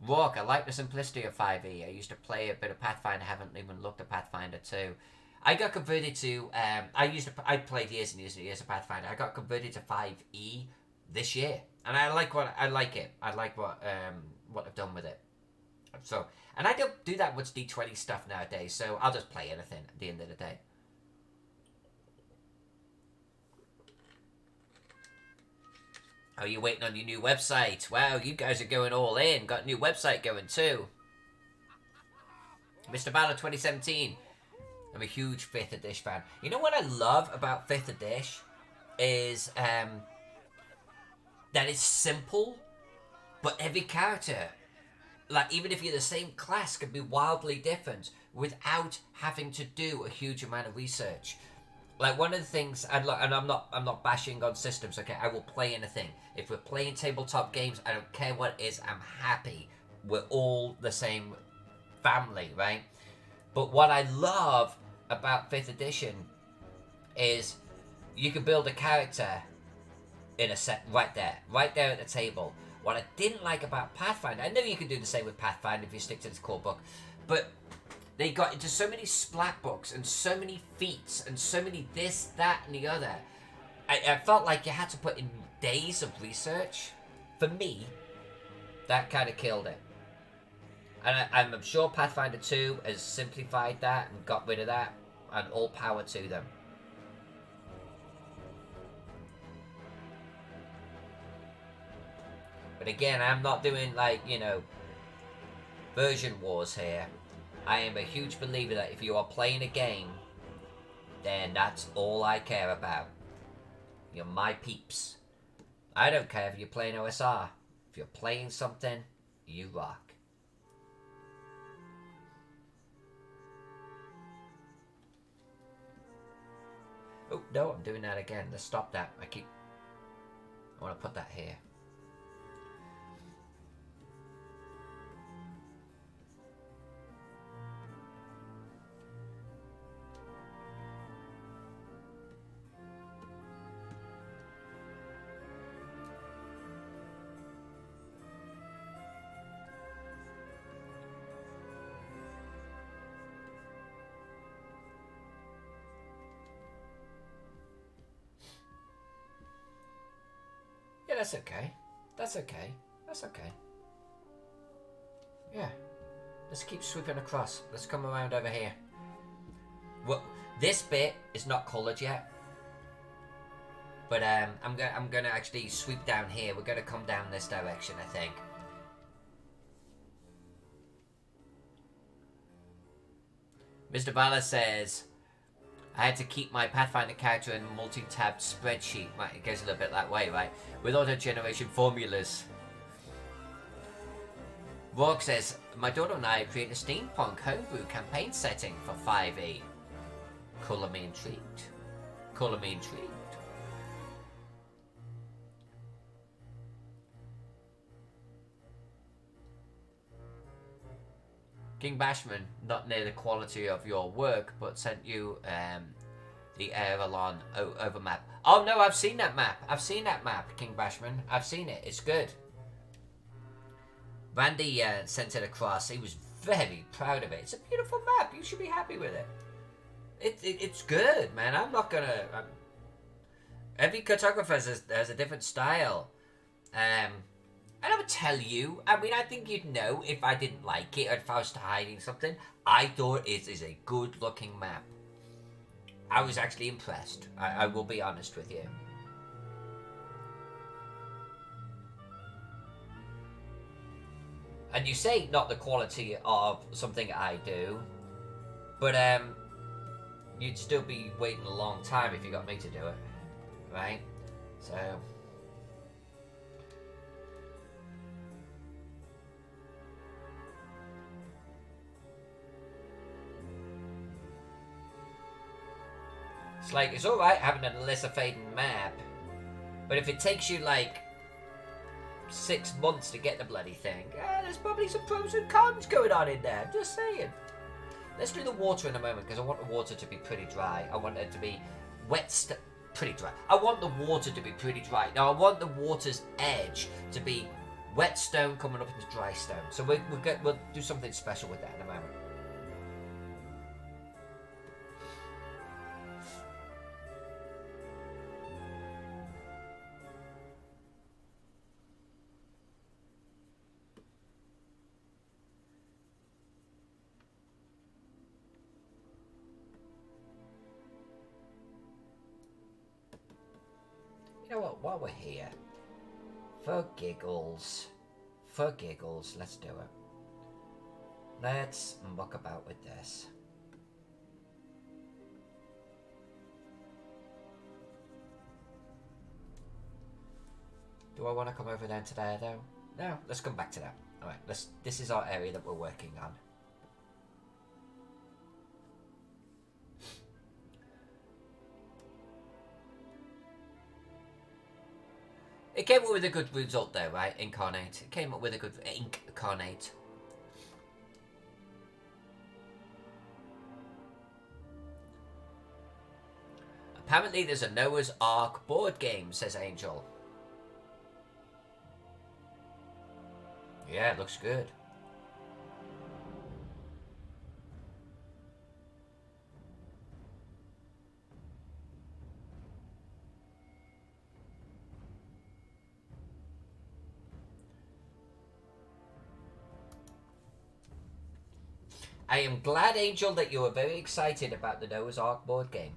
Rourke, I like the simplicity of 5e. I used to play a bit of Pathfinder. Haven't even looked at Pathfinder 2. I got converted to. I played years and years and years of Pathfinder. I got converted to 5e this year, and I like it. I like what I've done with it. So, and I don't do that much D20 stuff nowadays. So I'll just play anything at the end of the day. Oh, you're waiting on your new website. Wow, you guys are going all in. Got a new website going too. Mr. Valor 2017. I'm a huge 5th edition fan. You know what I love about 5th edition is that it's simple, but every character, like even if you're the same class, can be wildly different without having to do a huge amount of research. Like one of the things, and I'm not bashing on systems. Okay, I will play anything. If we're playing tabletop games, I don't care what it is. I'm happy. We're all the same family, right? But what I love about 5th edition is you can build a character in a set right there at the table. What I didn't like about Pathfinder, I know you can do the same with Pathfinder if you stick to this core book, but they got into so many splat books and so many feats and so many this, that, and the other. I felt like you had to put in days of research. For me, that kind of killed it. And I'm sure Pathfinder 2 has simplified that and got rid of that, and all power to them. But again, I'm not doing like, version wars here. I am a huge believer that if you are playing a game, then that's all I care about. You're my peeps. I don't care if you're playing OSR. If you're playing something, you rock. Oh, no, I'm doing that again. Let's stop that. I want to put that here. Yeah, that's okay. That's okay. That's okay. Yeah. Let's keep sweeping across. Let's come around over here. Well, this bit is not coloured yet. But I'm gonna actually sweep down here. We're gonna come down this direction, I think. Mr. Bala says, I had to keep my Pathfinder character in a multi-tabbed spreadsheet. It goes a little bit that way, right? With auto-generation formulas. Rourke says, my daughter and I created a steampunk homebrew campaign setting for 5e. Colour me intrigued. Colour me intrigued. King Bashman, not near the quality of your work, but sent you the Aerolon over map. Oh no, I've seen that map. I've seen that map, King Bashman. I've seen it. It's good. Randy sent it across. He was very proud of it. It's a beautiful map. You should be happy with it. It's good, man. I'm not gonna. Every cartographer has a different style. I never tell you. I mean, I think you'd know if I didn't like it or if I was hiding something. I thought it is a good-looking map. I was actually impressed. I will be honest with you. And you say not the quality of something I do, but you'd still be waiting a long time if you got me to do it, right? So. It's like, it's alright having a lesser fading map, but if it takes you like 6 months to get the bloody thing, there's probably some pros and cons going on in there. I'm just saying. Let's do the water in a moment, because I want the water to be pretty dry. I want it to be wet, pretty dry. I want the water to be pretty dry. Now, I want the water's edge to be wet stone coming up into dry stone. So we'll do something special with that in a moment. You know what, while we're here, for giggles, let's do it. Let's muck about with this. Do I want to come over there today, though? No, let's come back to that. Alright, this is our area that we're working on. It came up with a good result though, right? Incarnate. It came up with a good incarnate. Apparently there's a Noah's Ark board game, says Angel. Yeah, it looks good. I am glad, Angel, that you are very excited about the Noah's Ark board game.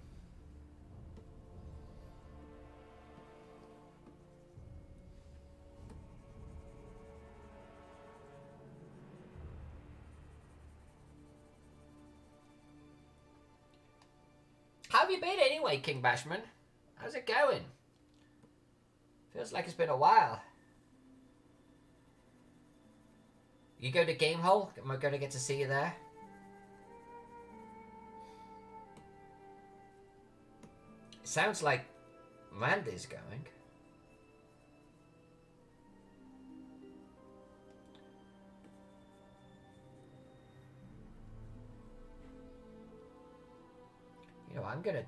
How have you been anyway, King Bashman? How's it going? Feels like it's been a while. You go to Gamehole? Am I going to get to see you there? Sounds like Randy's going. You know, I'm gonna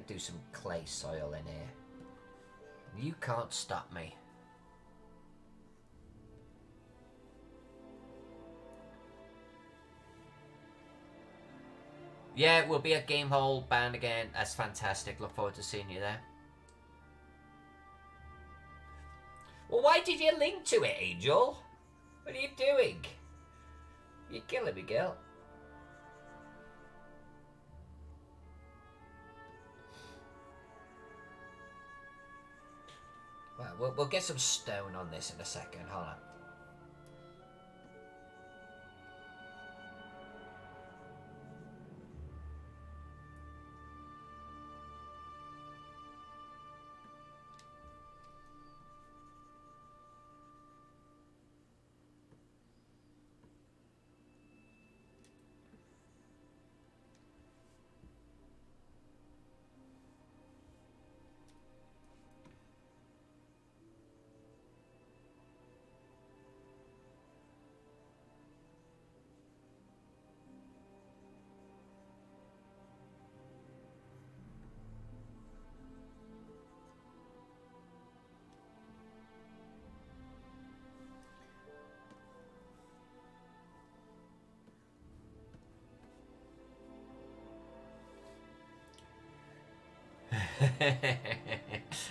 do some clay soil in here. You can't stop me. Yeah, we'll be at Gamehole Band again. That's fantastic. Look forward to seeing you there. Well, why did you link to it, Angel? What are you doing? You're killing me, girl. Well, we'll get some stone on this in a second. Hold on.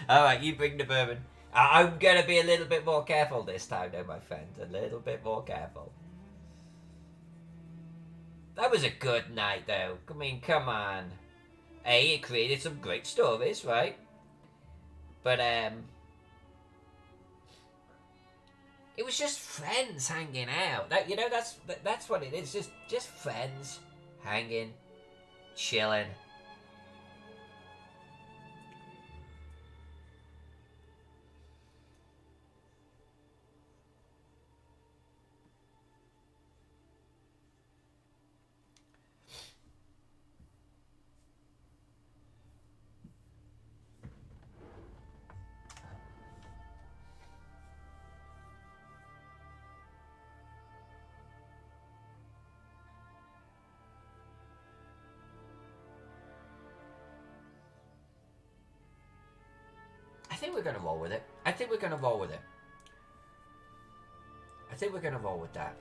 Alright, you bring the bourbon. I'm gonna be a little bit more careful this time though, my friend. A little bit more careful. That was a good night though. I mean, come on. Hey, it created some great stories, right? But, it was just friends hanging out. That, you know, that's what it is. Just friends hanging, chilling. I think we're gonna roll with it. I think we're gonna roll with it. I think we're gonna roll with that.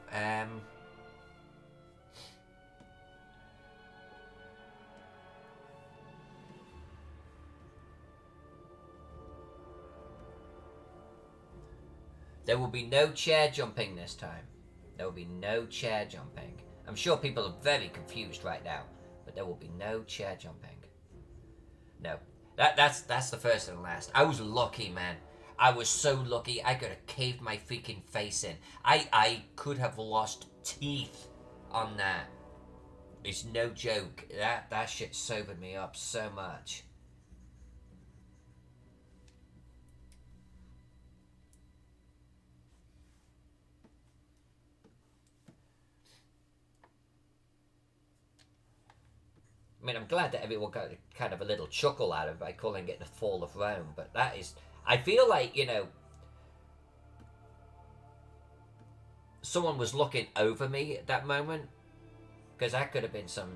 There will be no chair jumping this time. There will be no chair jumping. I'm sure people are very confused right now, but there will be no chair jumping. No. That's the first and last. I was lucky, man. I was so lucky. I could have caved my freaking face in. I could have lost teeth on that. It's no joke. That shit sobered me up so much. I mean, I'm glad that everyone got kind of a little chuckle out of it by calling it the Fall of Rome, but that is... I feel like, you know... someone was looking over me at that moment, because that could have been some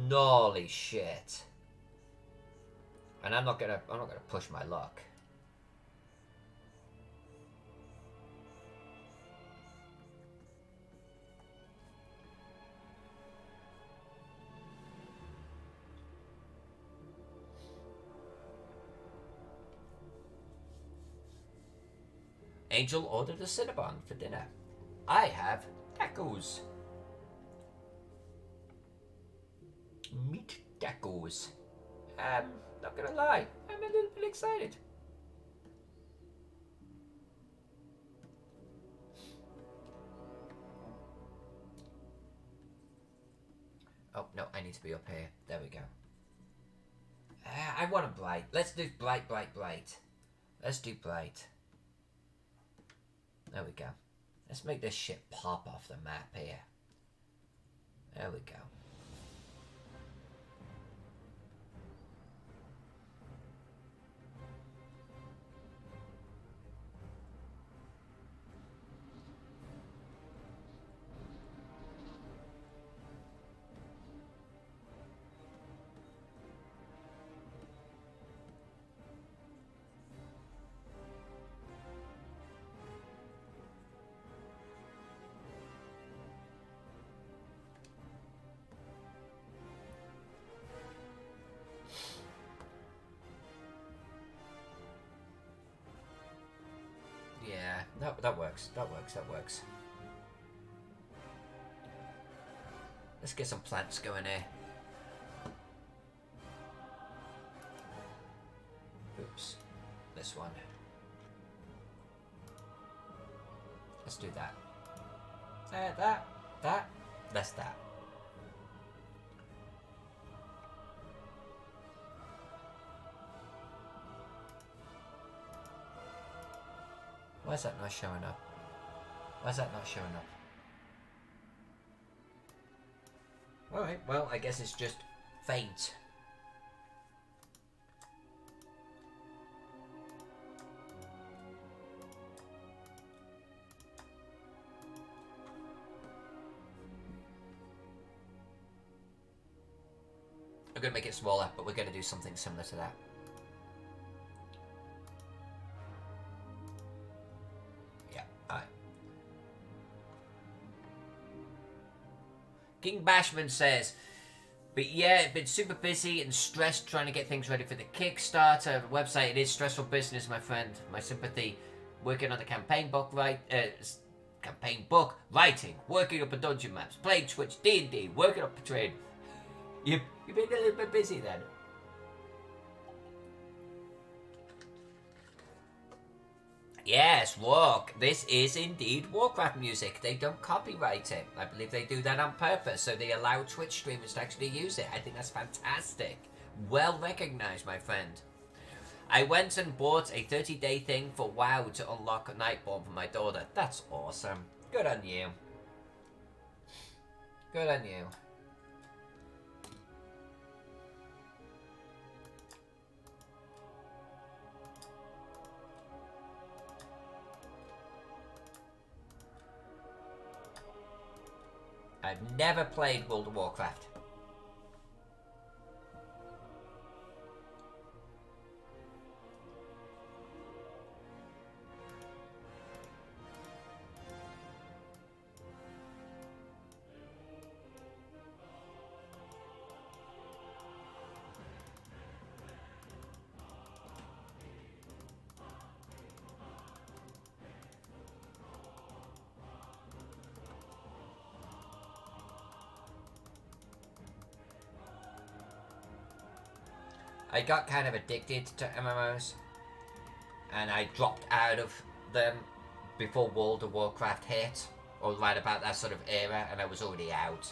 gnarly shit. And I'm not gonna push my luck. Angel ordered a Cinnabon for dinner. I have tacos. Meat tacos. Not gonna lie, I'm a little bit excited. Oh, no, I need to be up here. There we go. I want a bright. Let's do bright. Let's do bright. There we go. Let's make this shit pop off the map here. There we go. That works. That works. That works. Let's get some plants going here. Oops. This one. Let's do that. That. That's that. Why is that not showing up? Why is that not showing up? Alright, well, I guess it's just faint. I'm going to make it smaller, but we're going to do something similar to that. Yeah, alright. King Bashman says, but yeah, been super busy and stressed trying to get things ready for the Kickstarter website. It is stressful business, my friend. My sympathy. Working on the campaign book, writing, working up a dungeon maps, playing Twitch, D&D, working up a trade. You've been a little bit busy then. Yes, Walk. This is indeed Warcraft music. They don't copyright it. I believe they do that on purpose, so they allow Twitch streamers to actually use it. I think that's fantastic. Well recognized, my friend. I went and bought a 30-day thing for WoW to unlock Nightborn for my daughter. That's awesome. Good on you. Good on you. I've never played World of Warcraft. I got kind of addicted to MMOs, and I dropped out of them before World of Warcraft hit, or right about that sort of era, and I was already out.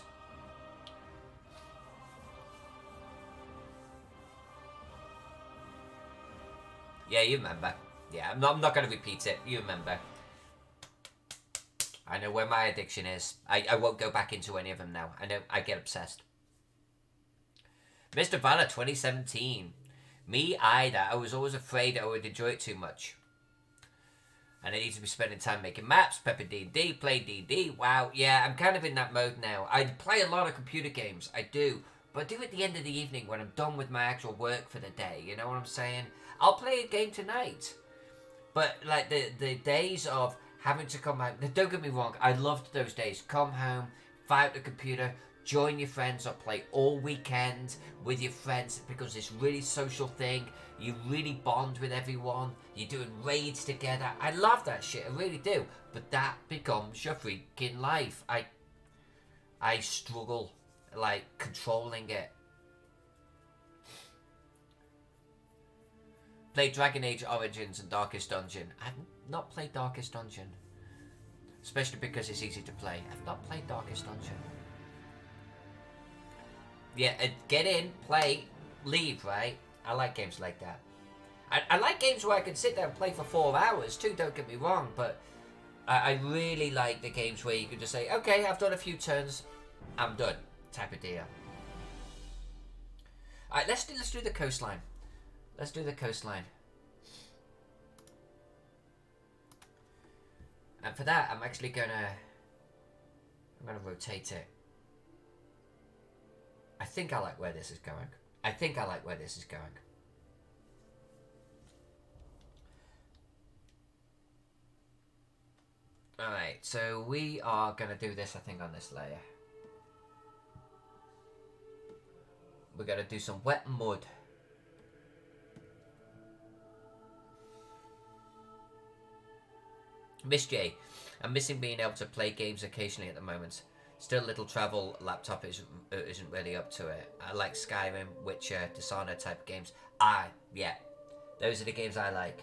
Yeah, you remember. Yeah, I'm not going to repeat it. You remember. I know where my addiction is. I won't go back into any of them now. I know I get obsessed. Mr. Valor 2017. Me either. I was always afraid I would enjoy it too much. And I need to be spending time making maps, prepping D&D, playing D&D. Wow, yeah, I'm kind of in that mode now. I play a lot of computer games. I do. But I do at the end of the evening when I'm done with my actual work for the day. You know what I'm saying? I'll play a game tonight. But, like, the days of having to come home... Don't get me wrong. I loved those days. Come home, fire up the computer... Join your friends or play all weekend with your friends because it's really social thing. You really bond with everyone. You're doing raids together. I love that shit. I really do. But that becomes your freaking life. I struggle, like, controlling it. Play Dragon Age Origins and Darkest Dungeon. I've not played Darkest Dungeon. Especially because it's easy to play. I've not played Darkest Dungeon. Yeah, get in, play, leave, right? I like games like that. I like games where I can sit there and play for 4 hours too, don't get me wrong, but I really like the games where you can just say, okay, I've done a few turns, I'm done, type of deal. Alright, let's do the coastline. Let's do the coastline. And for that, I'm actually gonna rotate it. I think I like where this is going. Alright, so we are going to do this, I think, on this layer. We're going to do some wet mud. Miss J, I'm missing being able to play games occasionally at the moment. Still, little travel laptop isn't really up to it. I like Skyrim, Witcher, Dishonored type games. Yeah, those are the games I like.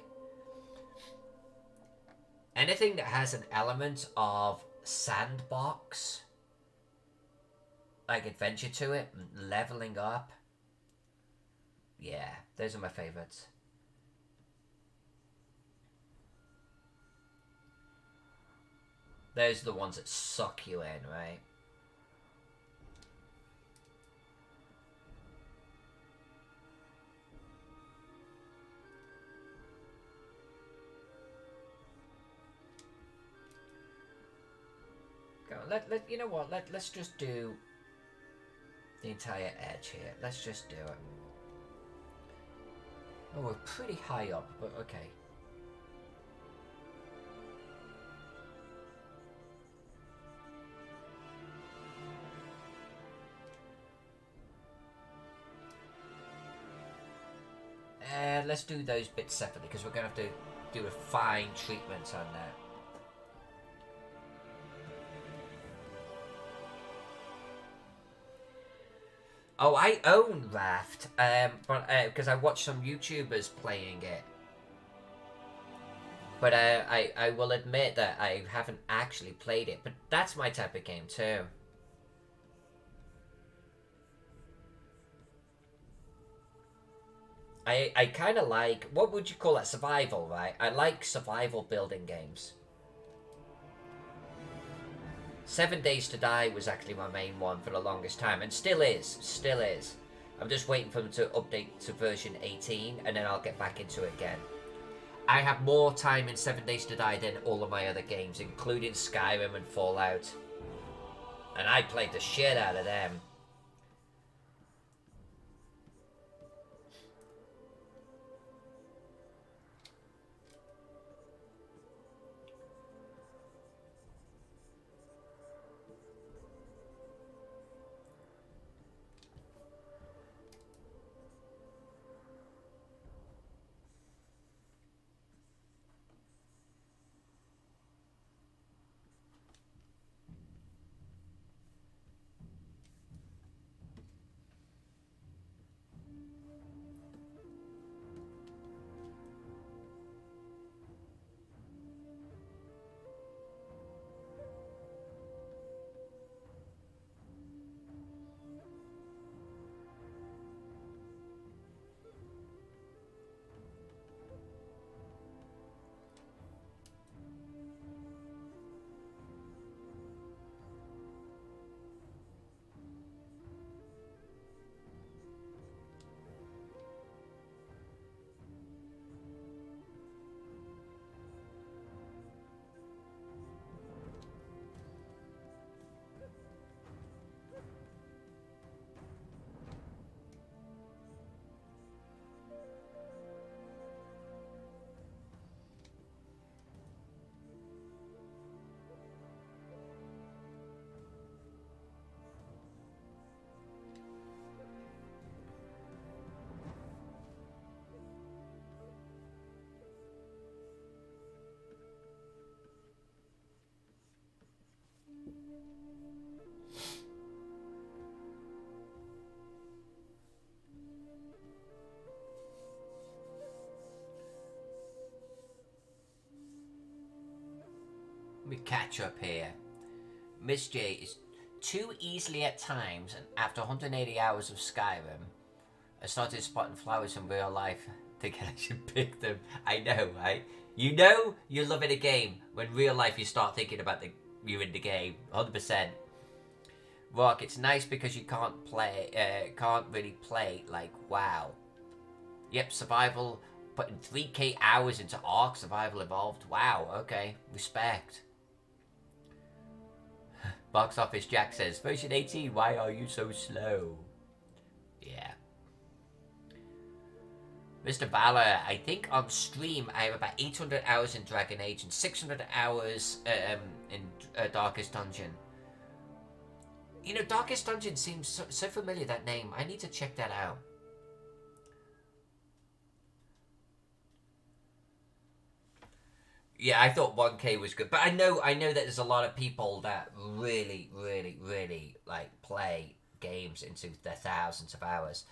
Anything that has an element of sandbox, like adventure to it, leveling up. Yeah, those are my favorites. Those are the ones that suck you in, right? Go. You know what? Let's just do the entire edge here. Let's just do it. Oh, we're pretty high up, but okay. Let's do those bits separately because we're going to have to do a fine treatment on that. Oh, I own Raft, but because I watched some YouTubers playing it. But I will admit that I haven't actually played it. But that's my type of game too. I kind of like, what would you call that? Survival, right? I like survival building games. 7 Days to Die was actually my main one for the longest time, and still is. I'm just waiting for them to update to version 18, and then I'll get back into it again. I have more time in 7 Days to Die than all of my other games, including Skyrim and Fallout. And I played the shit out of them. Let me catch up here. Miss J is too easily at times, and after 180 hours of Skyrim, I started spotting flowers in real life. Thinking I should pick them. I know, right? You know you're loving a game when real life you start thinking about you're in the game. 100%. Rock, it's nice because you can't really play like WoW. Yep, survival, putting 3k hours into Ark Survival Evolved. Wow, okay, respect. Box Office Jack says, version 18, why are you so slow? Yeah. Mr. Valor, I think on stream I have about 800 hours in Dragon Age and 600 hours in Darkest Dungeon. You know, Darkest Dungeon seems so familiar, that name. I need to check that out. Yeah, I thought 1K was good, but I know that there's a lot of people that really, really, really like play games into their thousands of hours.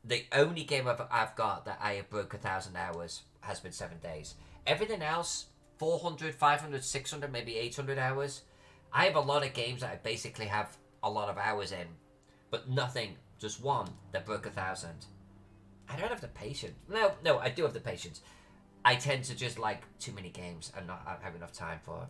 The only game I've got that I have broke 1,000 hours has been 7 days. Everything else, 400, 500, 600, maybe 800 hours. I have a lot of games that I basically have a lot of hours in, but nothing, just one that broke 1,000. I don't have the patience. No, I do have the patience. I tend to just like too many games and not have enough time for it.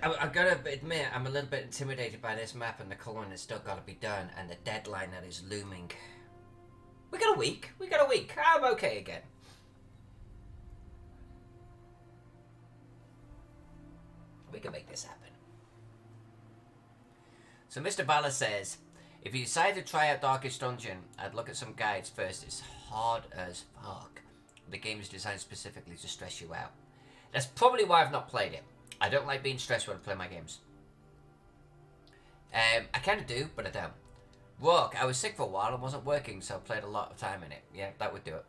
I've got to admit, I'm a little bit intimidated by this map and the colouring that's still got to be done and the deadline that is looming. We got a week. We got a week. I'm okay again. We can make this happen. So Mr. Bala says, if you decide to try out Darkest Dungeon, I'd look at some guides first. It's hard as fuck. The game is designed specifically to stress you out. That's probably why I've not played it. I don't like being stressed when I play my games. I kind of do, but I don't. Rock, I was sick for a while and wasn't working, so I played a lot of time in it. Yeah, that would do it.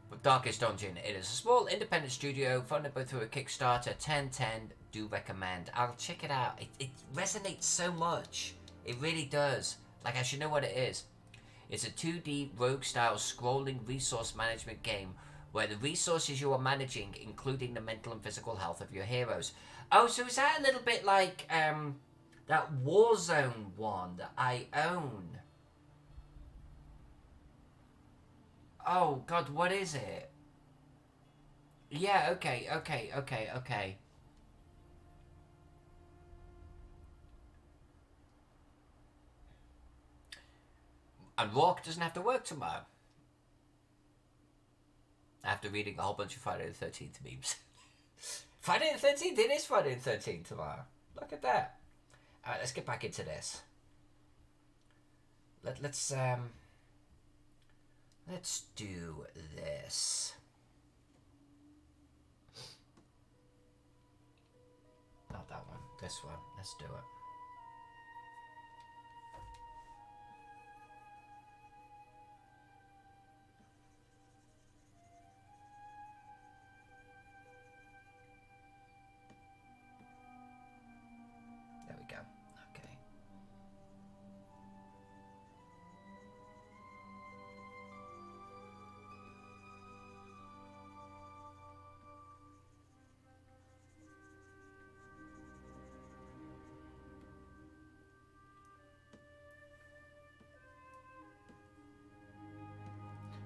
But Darkest Dungeon, it is a small independent studio funded both through a Kickstarter. 10/10, do recommend. I'll check it out. It resonates so much. It really does. Like, I should know what it is. It's a 2D rogue-style scrolling resource management game where the resources you are managing, including the mental and physical health of your heroes. Oh, so is that a little bit like that Warzone one that I own? Oh God, what is it? Yeah, okay. And Rock doesn't have to work tomorrow. After reading a whole bunch of Friday the 13th memes. Friday the 13th? It is Friday the 13th tomorrow. Look at that. Alright, let's get back into this. Let's do this. Not that one. This one. Let's do it. There we go. Okay.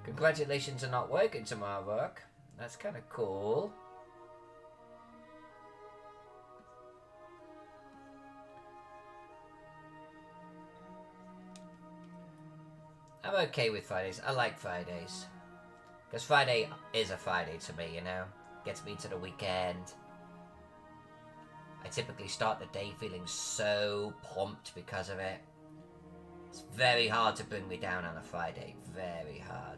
Congratulations on not working tomorrow, Rook. That's kind of cool. I'm okay with Fridays. I like Fridays. Because Friday is a Friday to me, you know? Gets me to the weekend. I typically start the day feeling so pumped because of it. It's very hard to bring me down on a Friday. Very hard.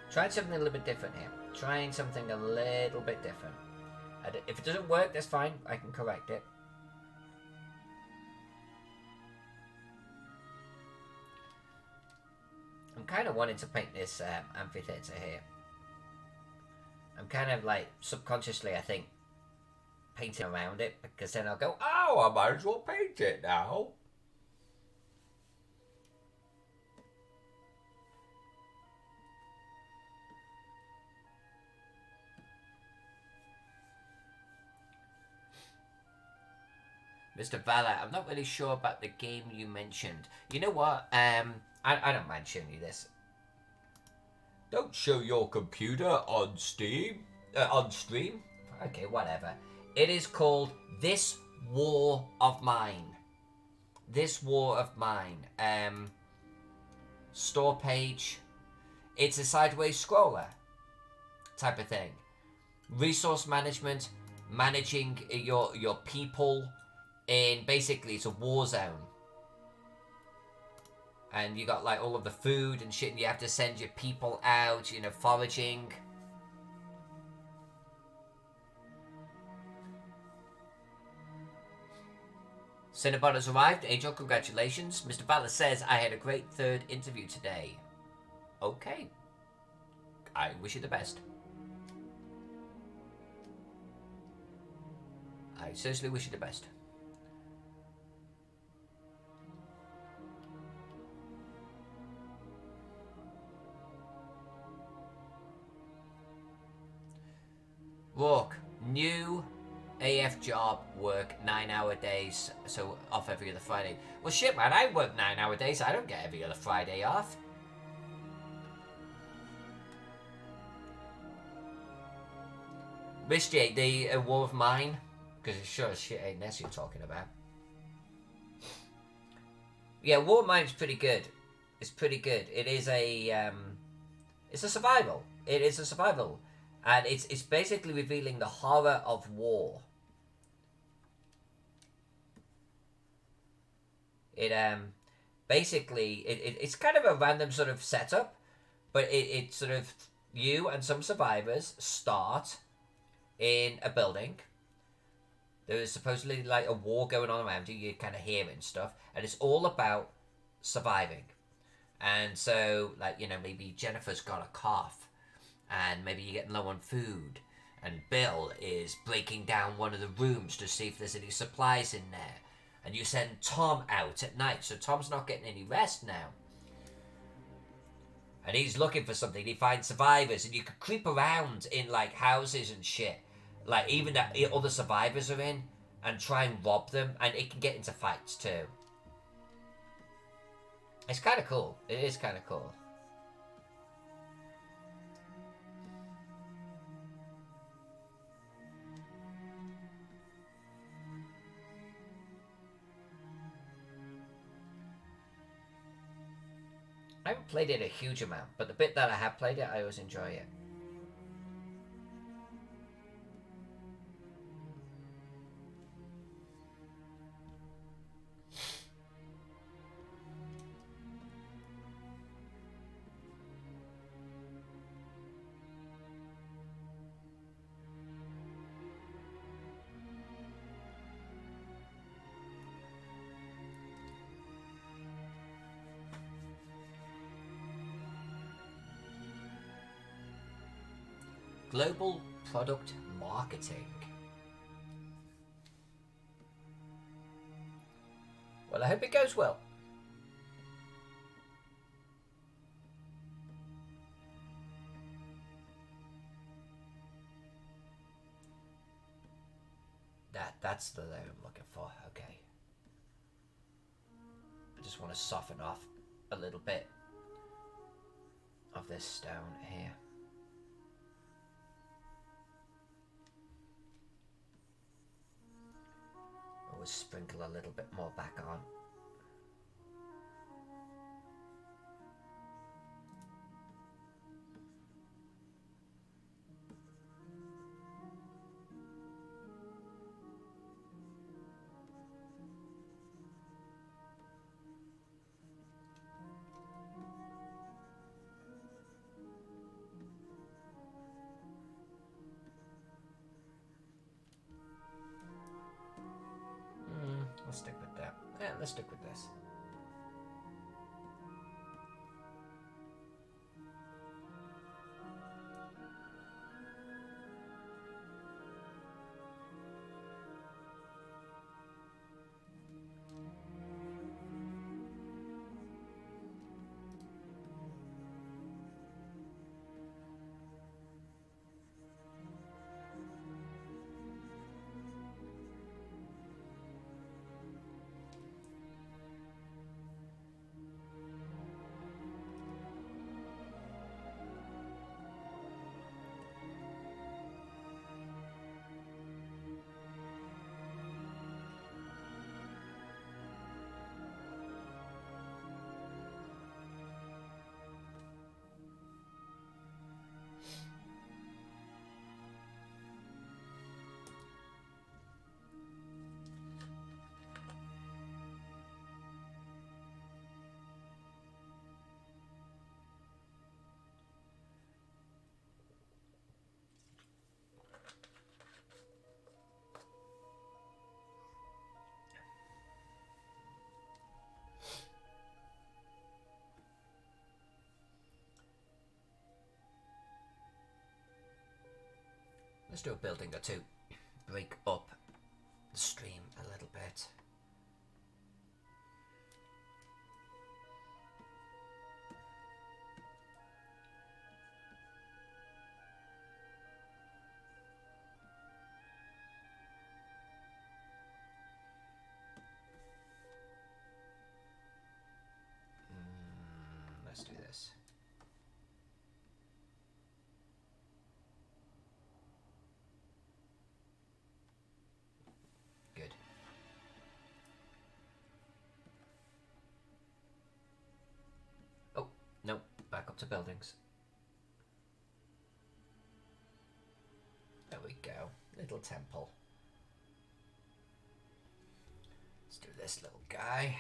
Trying something a little bit different here. Trying something a little bit different. If it doesn't work, that's fine. I can correct it. I'm kind of wanting to paint this amphitheater here. I'm kind of like, subconsciously, I think, painting around it. Because then I'll go, oh, I might as well paint it now. Mr. Valor, I'm not really sure about the game you mentioned. You know what? I don't mind showing you this. Don't show your computer on Steam. On stream. Okay, whatever. It is called This War of Mine. This War of Mine. Store page. It's a sideways scroller type of thing. Resource management, managing your people. In basically, it's a war zone. And you got like all of the food and shit, and you have to send your people out, you know, foraging. Cinnabon has arrived. Angel, congratulations. Mr. Valor says, I had a great third interview today. Okay. I wish you the best. I seriously wish you the best. Rourke, new AF job, work 9-hour days, so off every other Friday. Well, shit, man, I work 9-hour days. I don't get every other Friday off. Miss J, the War of Mine, because it sure as shit ain't this you're talking about. Yeah, War of Mine's pretty good. It's pretty good. It is a, it's a survival. It is a survival. And it's basically revealing the horror of war. It basically it's kind of a random sort of setup, but it sort of, you and some survivors start in a building. There is supposedly like a war going on around you. You kind of hear it and stuff, and it's all about surviving. And so, like, you know, maybe Jennifer's got a cough. And maybe you're getting low on food. And Bill is breaking down one of the rooms to see if there's any supplies in there. And you send Tom out at night. So Tom's not getting any rest now. And he's looking for something. He finds survivors. And you could creep around in, like, houses and shit. Like, even that other survivors are in. And try and rob them. And it can get into fights, too. It's kind of cool. It is kind of cool. I haven't played it a huge amount, but the bit that I have played it, I always enjoy it. Global product marketing. I hope it goes well. That's the layer I'm looking for. Okay. I just want to soften off a little bit of this stone here. Always sprinkle a little bit more back on. Let's stick with that. Yeah, let's stick with this. Let's do a building or two. Break up the stream a little bit. Let's do this. Good. Oh, no, back up to buildings. There we go. Little temple. Let's do this little guy.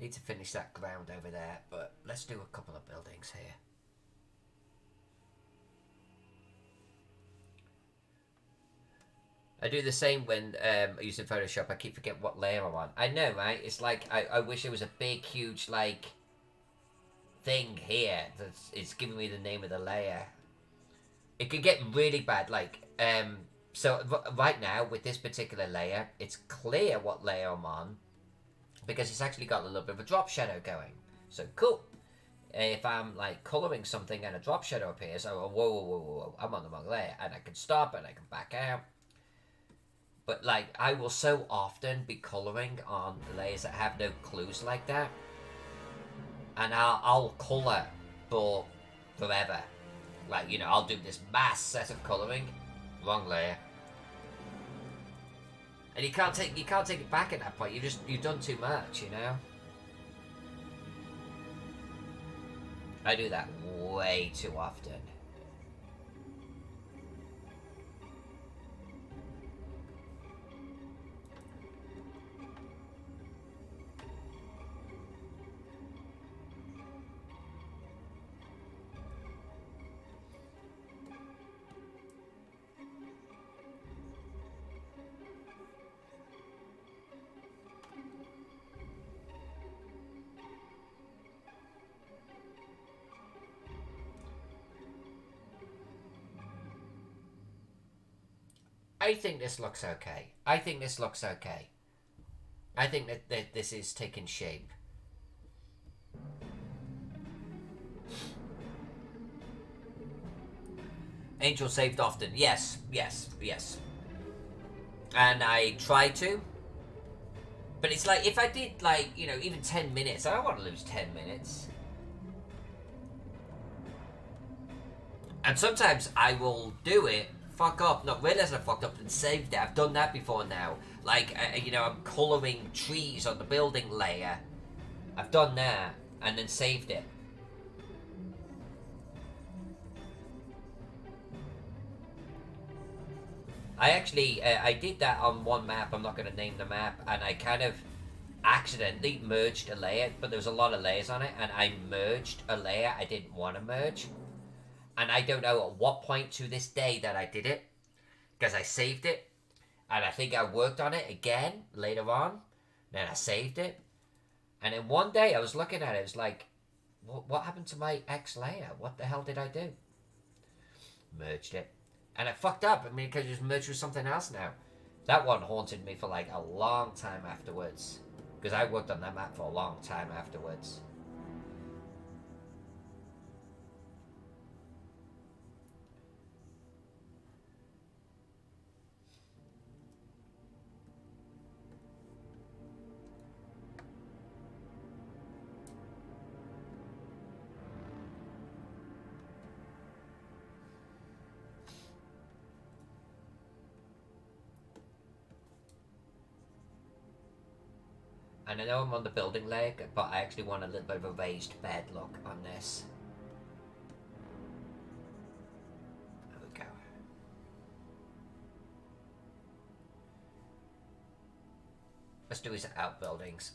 Need to finish that ground over there, but let's do a couple of buildings here. I do the same when using Photoshop. I keep forgetting what layer I'm on. I know, right? It's like I wish there was a big, huge like thing here that's it's giving me the name of the layer. It could get really bad. Like so right now with this particular layer, it's clear what layer I'm on because it's actually got a little bit of a drop shadow going. So cool. If I'm like coloring something and a drop shadow appears, I go, whoa, whoa, whoa, whoa, I'm on the wrong layer, and I can stop and I can back out. But like, I will so often be coloring on layers that have no clues like that, and I'll color for forever. Like, you know, I'll do this mass set of coloring, wrong layer, and you can't take it back at that point. You've done too much, you know. I do that way too often. I think this looks okay. I think this looks okay. I think that this is taking shape. Angel saved often. Yes, yes, yes. And I try to. But it's like, if I did, like, you know, even 10 minutes, I don't want to lose 10 minutes. And sometimes I will do it, fuck up, not realize I fucked up and saved it. I've done that before now. Like, you know, I'm colouring trees on the building layer. I've done that, and then saved it. I actually, I did that on one map, I'm not going to name the map, and I kind of accidentally merged a layer, but there was a lot of layers on it, and I merged a layer I didn't want to merge. And I don't know at what point to this day that I did it, because I saved it, and I think I worked on it again later on, then I saved it, and then one day I was looking at it, it was like, what happened to my X layer? What the hell did I do? Merged it. And I fucked up. I mean, because it was merged with something else now. That one haunted me for like a long time afterwards. Because I worked on that map for a long time afterwards. And I know I'm on the building leg, but I actually want a little bit of a raised bed look on this. There we go. Let's do his outbuildings.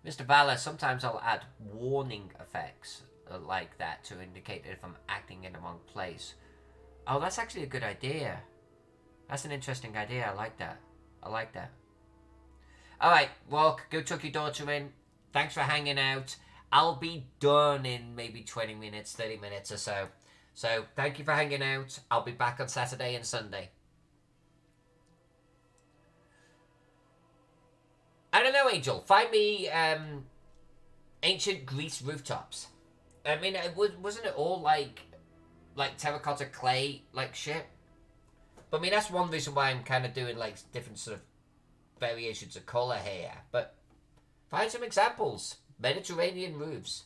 Mr. Valor, sometimes I'll add warning effects like that to indicate that if I'm acting in the wrong place. Oh, that's actually a good idea. That's an interesting idea. I like that. I like that. Alright, walk. Go tuck your daughter in. Thanks for hanging out. I'll be done in maybe 20 minutes, 30 minutes or so. So, thank you for hanging out. I'll be back on Saturday and Sunday. I don't know, Angel. Find me ancient Greece rooftops. I mean, wasn't it all like terracotta clay like shit? But I mean, that's one reason why I'm kind of doing like different sort of variations of colour here. But find some examples. Mediterranean roofs.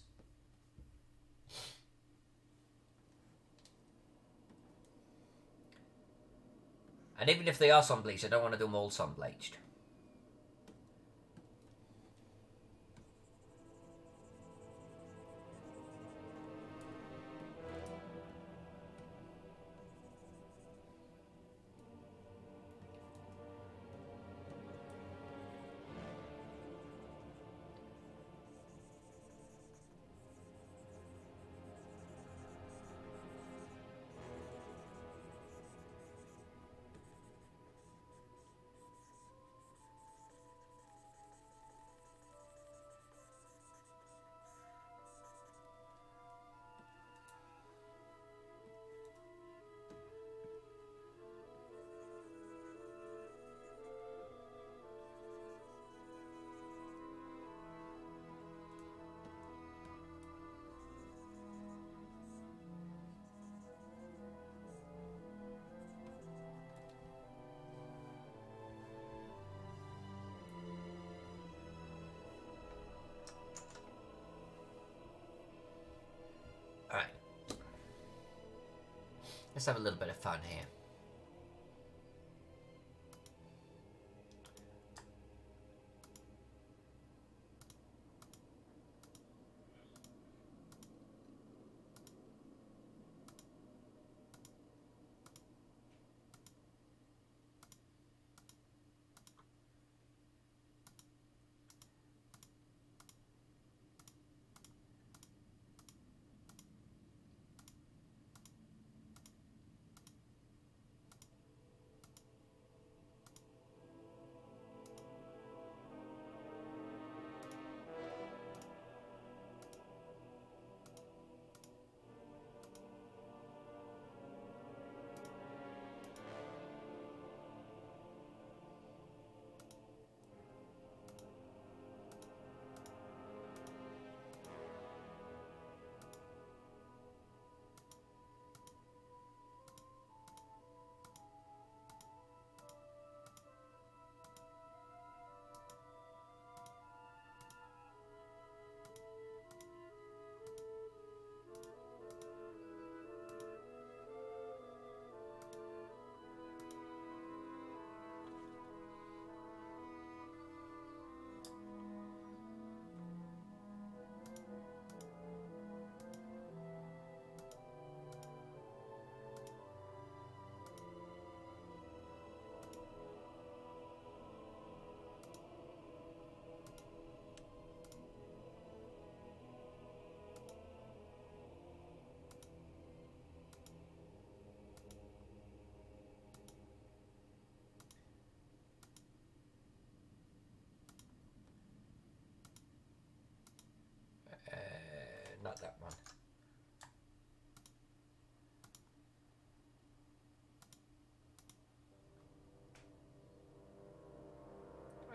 And even if they are sun bleached, I don't want to do them all sun bleached. Alright. Let's have a little bit of fun here.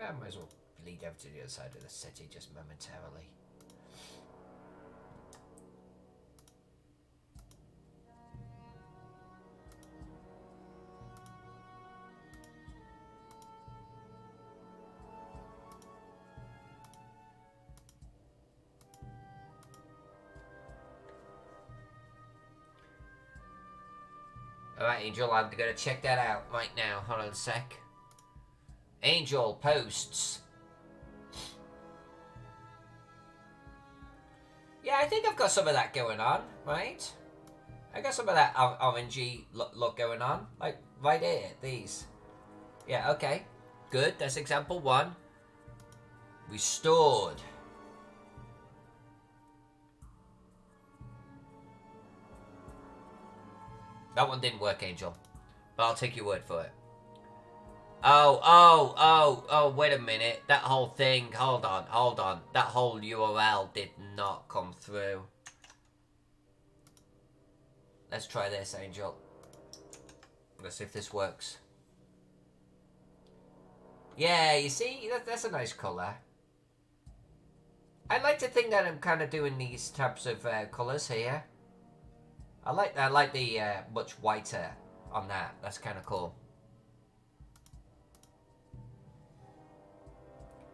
I might as well lead over to the other side of the city just momentarily. Alright, Angel, I'm gonna check that out right now. Hold on a sec. Angel posts. Yeah, I think I've got some of that going on, right? I got some of that orangey look going on. Like, right here, these. Yeah, okay. Good, that's example one. Restored. That one didn't work, Angel. But I'll take your word for it. Oh, wait a minute. That whole thing, hold on. That whole URL did not come through. Let's try this, Angel. Let's see if this works. Yeah, you see? That's a nice colour. I like to think that I'm kind of doing these types of colours here. I like the much whiter on that. That's kind of cool.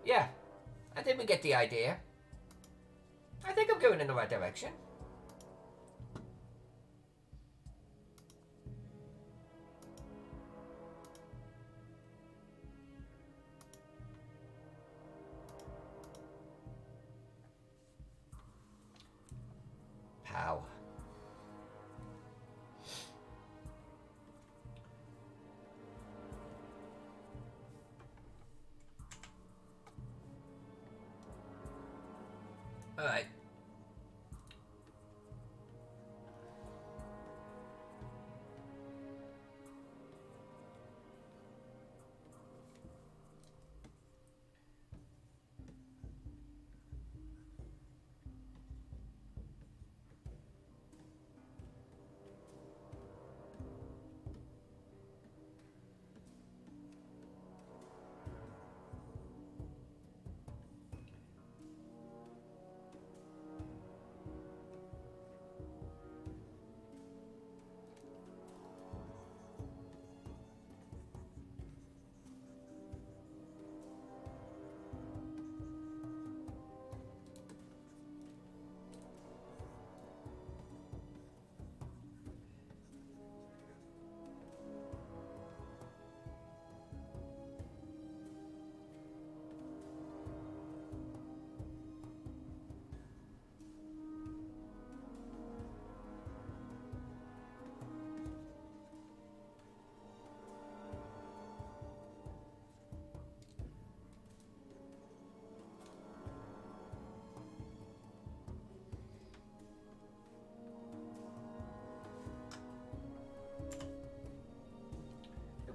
Yeah, I think we get the idea. I think I'm going in the right direction. Pow. Alright.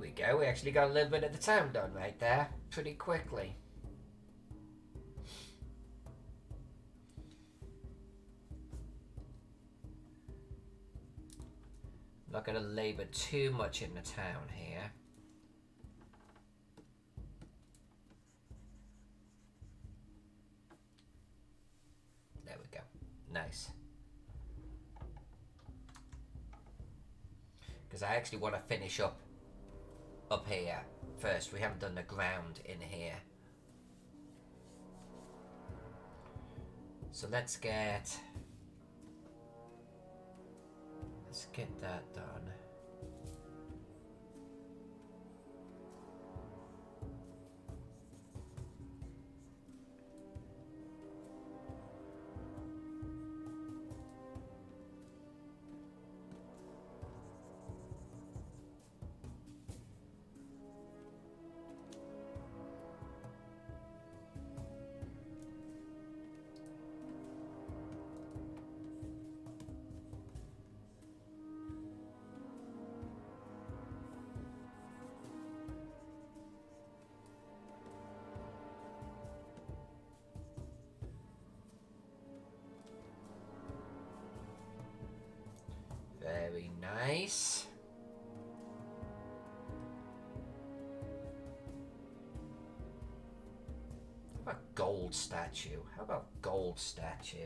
We go. We actually got a little bit of the town done right there pretty quickly. Not going to labour too much in the town here. There we go. Nice. Because I actually want to finish up here first. We haven't done the ground in here. So let's get that done. How about gold statue? How about gold statue?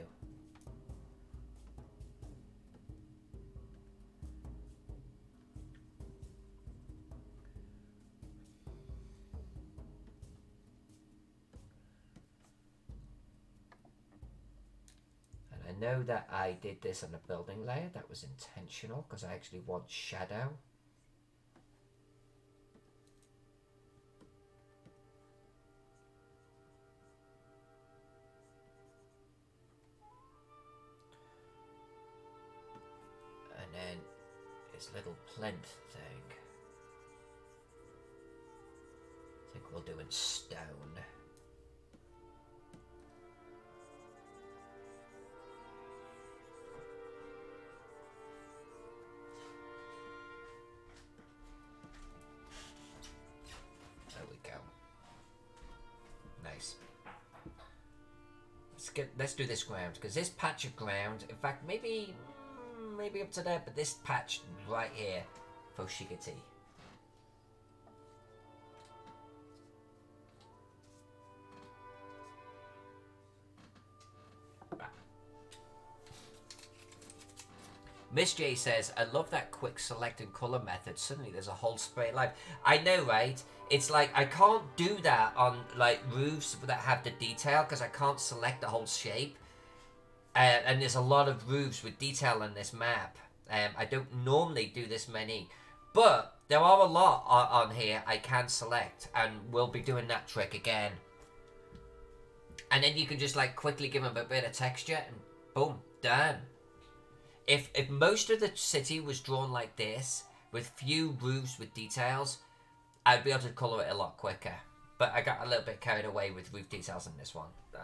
And I know that I did this on the building layer. That was intentional because I actually want shadow. And then his little plinth thing. I think we'll do in stone. There we go. Nice. Let's do this ground, because this patch of ground, in fact, maybe up to there, but this patch right here for Shigati. Miss J says, I love that quick select and colour method. Suddenly there's a whole spray live. I know, right? It's like, I can't do that on like roofs that have the detail because I can't select the whole shape. And there's a lot of roofs with detail in this map. I don't normally do this many. But there are a lot on here I can select. And we'll be doing that trick again. And then you can just like quickly give them a bit of texture and boom, done. If most of the city was drawn like this, with few roofs with details, I'd be able to colour it a lot quicker. But I got a little bit carried away with roof details in this one. So,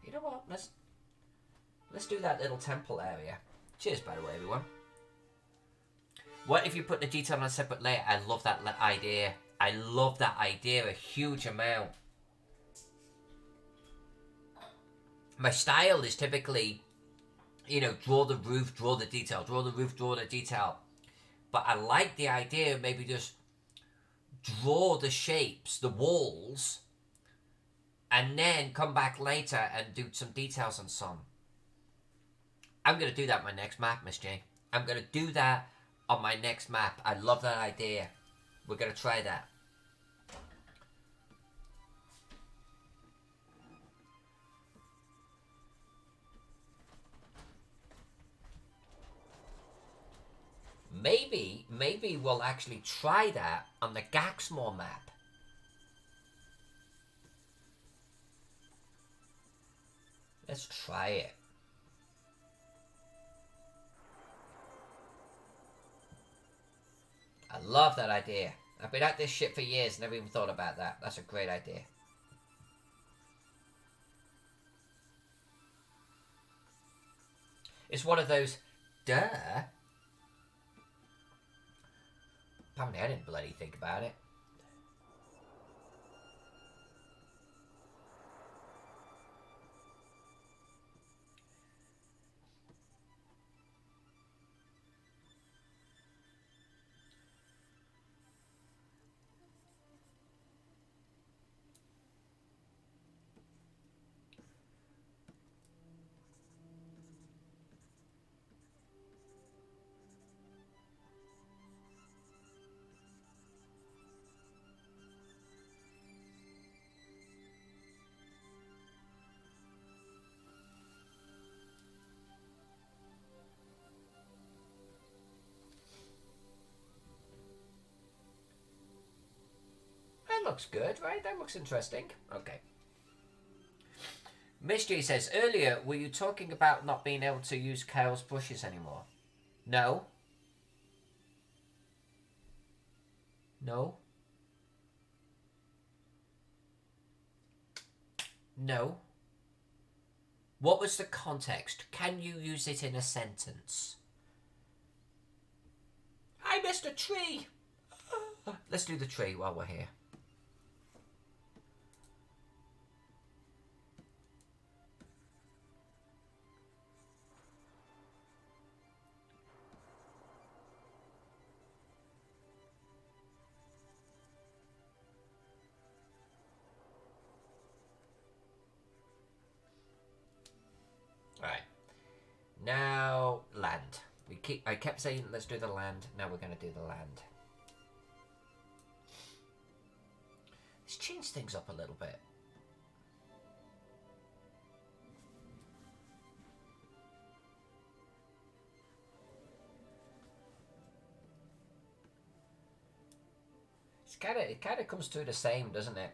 you know what? Let's do that little temple area. Cheers, by the way, everyone. What if you put the detail on a separate layer? I love that idea. I love that idea a huge amount. My style is typically, you know, draw the roof, draw the detail, draw the roof, draw the detail. But I like the idea of maybe just draw the shapes, the walls, and then come back later and do some details on some. I'm going to do that on my next map, Miss J. I'm going to do that on my next map. I love that idea. We're going to try that. Maybe we'll actually try that on the Gaxmore map. Let's try it. I love that idea. I've been at this shit for years, never even thought about that. That's a great idea. It's one of those, duh. Apparently I didn't bloody think about it. That looks good, right? That looks interesting. Okay. Mystery says, earlier, were you talking about not being able to use Kyle's brushes anymore? No. No. No. What was the context? Can you use it in a sentence? I missed a tree. Let's do the tree while we're here. Now, land. I kept saying, let's do the land. Now we're going to do the land. Let's change things up a little bit. It kind of comes to the same, doesn't it?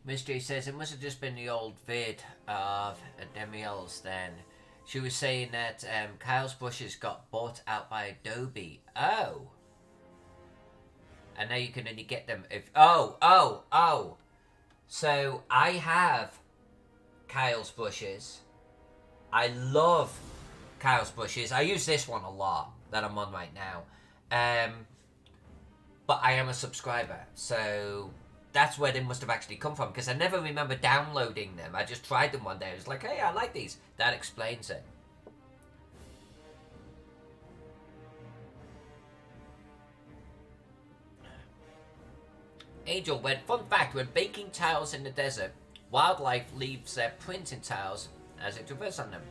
Mystery says it must have just been the old vid of Demiel's then. She was saying that Kyle's brushes got bought out by Adobe. Oh. And now you can only get them if... Oh. So I have Kyle's brushes. I love Kyle's brushes. I use this one a lot that I'm on right now. But I am a subscriber, so that's where they must have actually come from, because I never remember downloading them. I just tried them one day. I was like, hey, I like these. That explains it. Angel went, fun fact, when baking tiles in the desert, wildlife leaves their print in tiles as it traverses on them.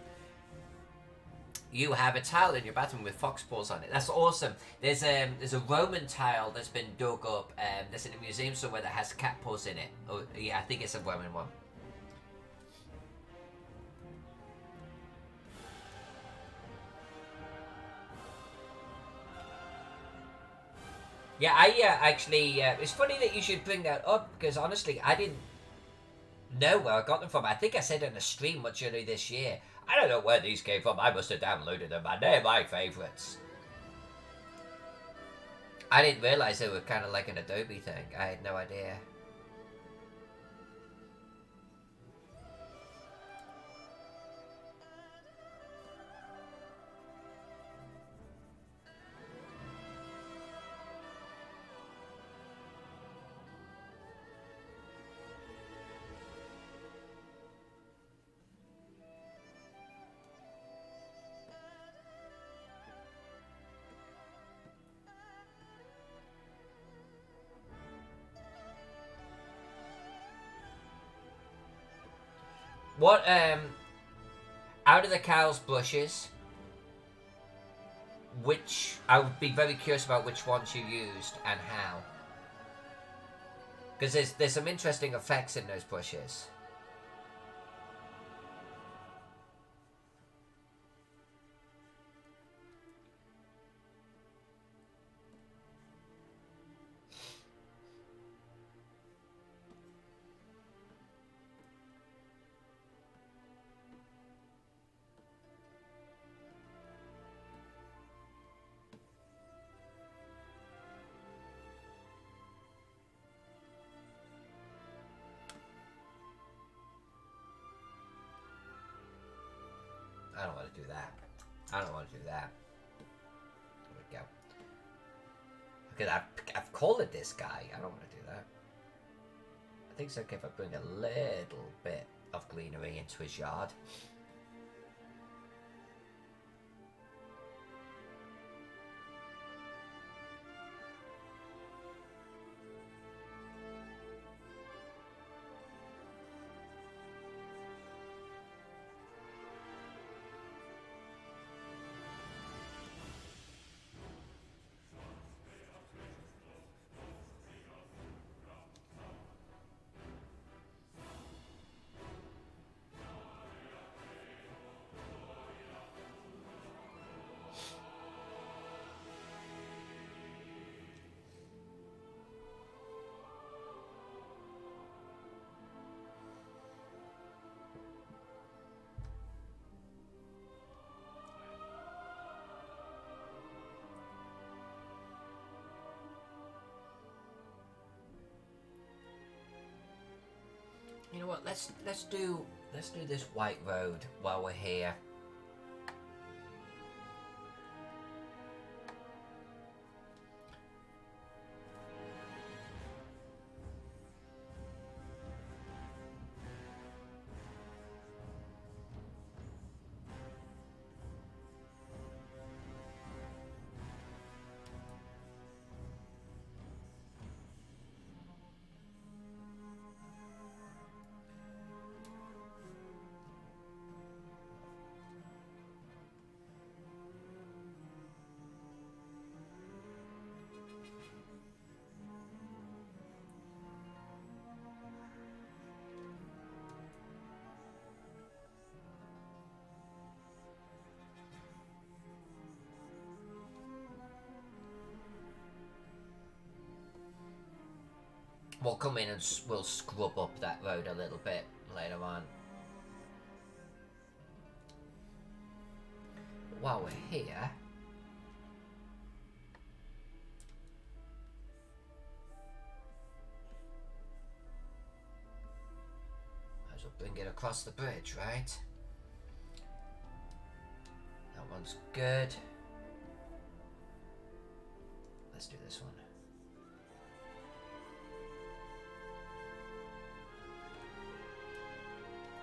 You have a tile in your bathroom with fox paws on it. That's awesome. There's a Roman tile that's been dug up. That's in a museum somewhere that has cat paws in it. Oh, yeah, I think it's a Roman one. Yeah, actually, it's funny that you should bring that up, because honestly, I didn't know where I got them from. I think I said on a stream much earlier this year. I don't know where these came from. I must have downloaded them, and they're my favourites. I didn't realise they were kind of like an Adobe thing. I had no idea. What, out of the Kyle's brushes, I would be very curious about which ones you used and how. Because there's some interesting effects in those brushes. I don't want to do that. I don't want to do that. There we go. Because I've called it this guy. I don't want to do that. I think it's okay if I bring a little bit of greenery into his yard. But let's do this white road while we're here. We'll come in and we'll scrub up that road a little bit later on. While we're here, might as well bring it across the bridge, right? That one's good. Let's do this one.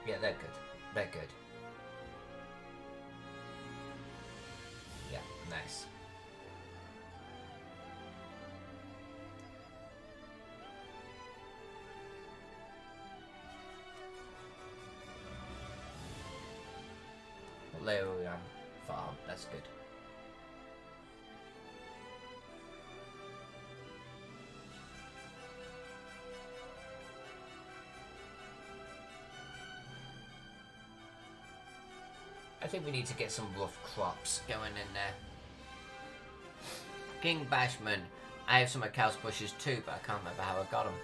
Yeah, they're good. They're good. Yeah, nice. Leoran farm, that's good. I think we need to get some rough crops going in there. King Bashman. I have some of Cal's bushes too, but I can't remember how I got them.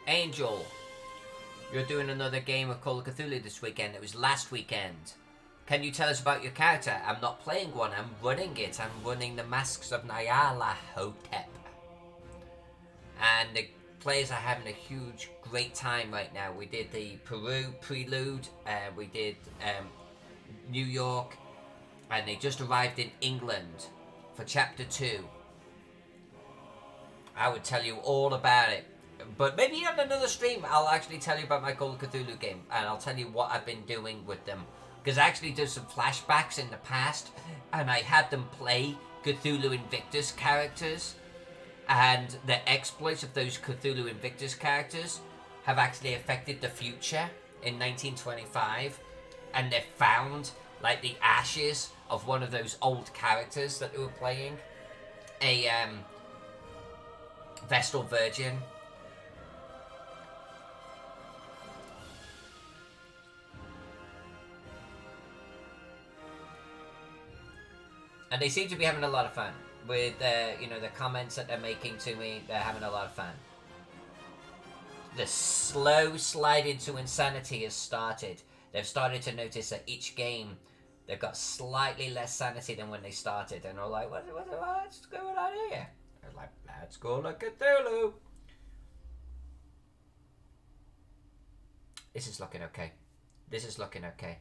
Angel. You're doing another game of Call of Cthulhu this weekend. It was last weekend. Can you tell us about your character? I'm not playing one, I'm running it. I'm running the Masks of Nyarlathotep. And the players are having a huge, great time right now. We did the Peru prelude, we did New York, and they just arrived in England for Chapter 2. I would tell you all about it. But maybe on another stream, I'll actually tell you about my Call of Cthulhu game, and I'll tell you what I've been doing with them. Because I actually did some flashbacks in the past, and I had them play Cthulhu Invictus characters, and the exploits of those Cthulhu Invictus characters have actually affected the future in 1925, and they found, like, the ashes of one of those old characters that they were playing, a Vestal Virgin. And they seem to be having a lot of fun with, the comments that they're making to me. They're having a lot of fun. The slow slide into insanity has started. They've started to notice that each game, they've got slightly less sanity than when they started. And they're like, what's going on here? They're like, let's go look at Cthulhu. This is looking okay. This is looking okay.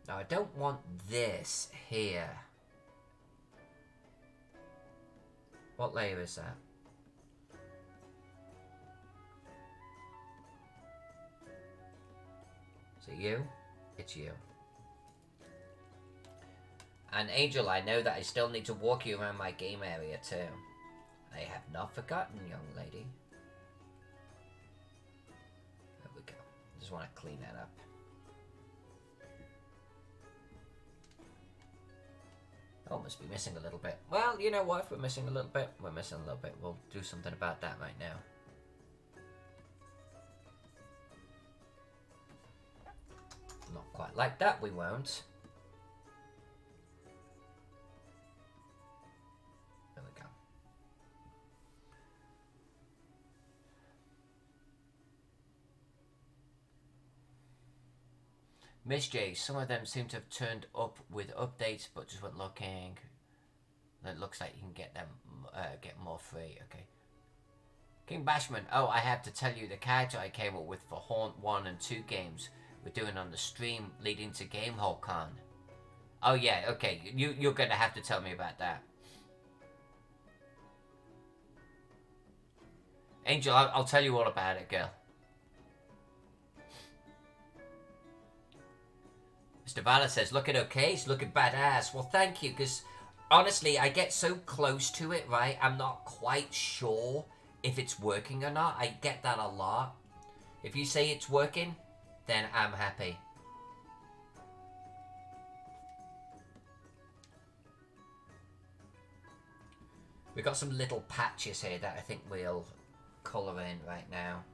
Now, I don't want this here. What layer is that? Is it you? It's you. And Angel, I know that I still need to walk you around my game area too. I have not forgotten, young lady. There we go. Just want to clean that up. Oh, must be missing a little bit. Well, you know what? If we're missing a little bit, we're missing a little bit. We'll do something about that right now. Not quite like that, we won't. There we go. Miss J, some of them seem to have turned up with updates, but just went looking. It looks like you can get them, get more free. Okay. King Bashman, oh, I have to tell you the character I came up with for Haunt 1 and 2 games we're doing on the stream leading to Gamehole Con. Oh yeah, okay, you're gonna have to tell me about that. Angel, I'll tell you all about it, girl. Mr. Valor says, looking okay, it's looking badass. Well, thank you, because honestly, I get so close to it, right? I'm not quite sure if it's working or not. I get that a lot. If you say it's working, then I'm happy. We've got some little patches here that I think we'll colour in right now.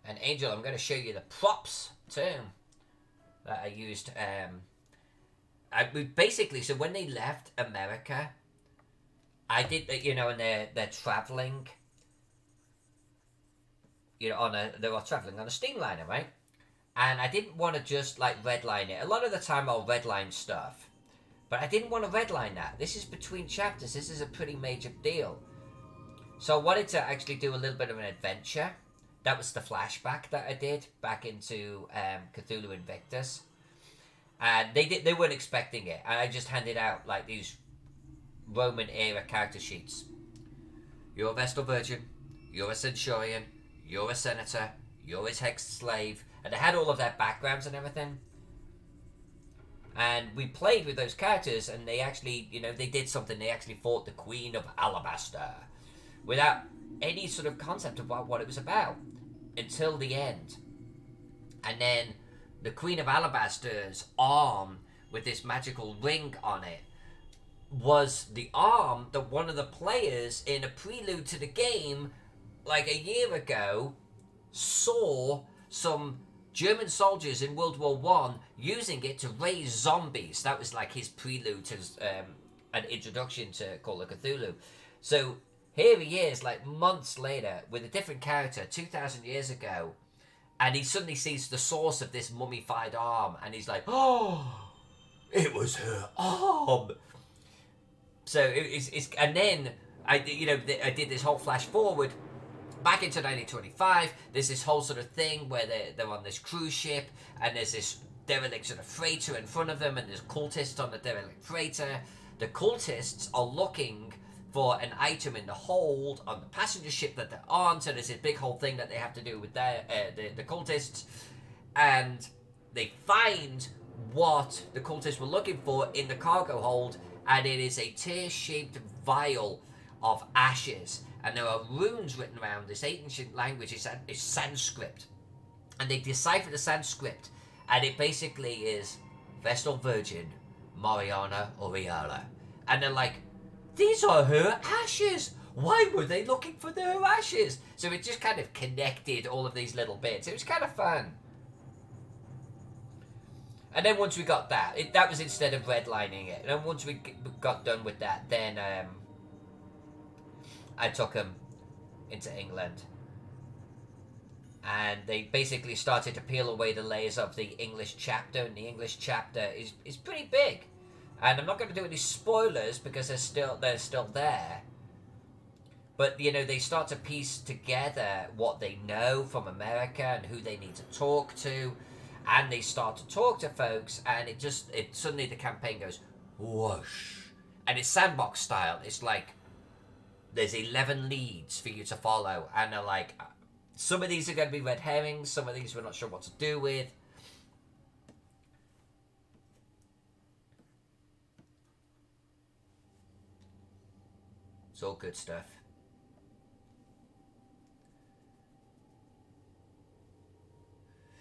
And Angel, I'm going to show you the props too that I used. Basically, so when they left America, I did, you know, and they're traveling, you know, they were traveling on a steamliner, right? And I didn't want to just like redline it. A lot of the time I'll redline stuff, but I didn't want to redline that. This is between chapters. This is a pretty major deal. So I wanted to actually do a little bit of an adventure. That was the flashback that I did back into Cthulhu Invictus. And they weren't expecting it. And I just handed out like these Roman era character sheets. You're a Vestal Virgin, you're a Centurion, you're a Senator, you're his hexed slave. And I had all of their backgrounds and everything. And we played with those characters, and they actually, you know, they did something. They actually fought the Queen of Alabaster without any sort of concept about what it was about until the end. And then the Queen of Alabaster's arm with this magical ring on it was the arm that one of the players in a prelude to the game like a year ago saw some German soldiers in World War One using it to raise zombies. That was like his prelude to an introduction to Call of Cthulhu. So here he is, like months later, with a different character, 2,000 years ago, and he suddenly sees the source of this mummified arm, and he's like, "Oh, it was her arm." So it's and then I did this whole flash forward back into 1925. There's this whole sort of thing where they're on this cruise ship, and there's this derelict sort of freighter in front of them, and there's cultists on the derelict freighter. The cultists are looking for an item in the hold on the passenger ship that they're on, so there's this big whole thing that they have to do with the cultists, and they find what the cultists were looking for in the cargo hold, and it is a tear-shaped vial of ashes, and there are runes written around this ancient language. It's Sanskrit, and they decipher the Sanskrit, and it basically is Vestal Virgin Mariana Oriala, and they're like, these are her ashes. Why were they looking for their ashes? So it just kind of connected all of these little bits. It was kind of fun. And then once we got that, that was instead of redlining it. And then once we got done with that, then I took them into England. And they basically started to peel away the layers of the English chapter. And the English chapter is pretty big. And I'm not going to do any spoilers because they're still there. But, you know, they start to piece together what they know from America and who they need to talk to. And they start to talk to folks, and suddenly the campaign goes whoosh. And it's sandbox style. It's like there's 11 leads for you to follow. And they're like, some of these are going to be red herrings. Some of these we're not sure what to do with. It's all good stuff.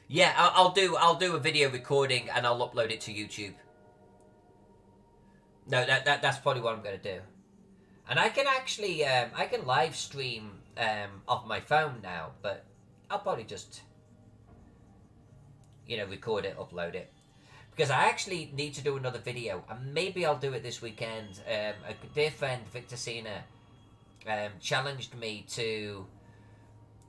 Yeah, I'll do a video recording and I'll upload it to YouTube. No, that's probably what I'm gonna do. And I can actually I can live stream off my phone now, but I'll probably just record it, upload it. Because I actually need to do another video, and maybe I'll do it this weekend. A dear friend, Victor Cena, challenged me to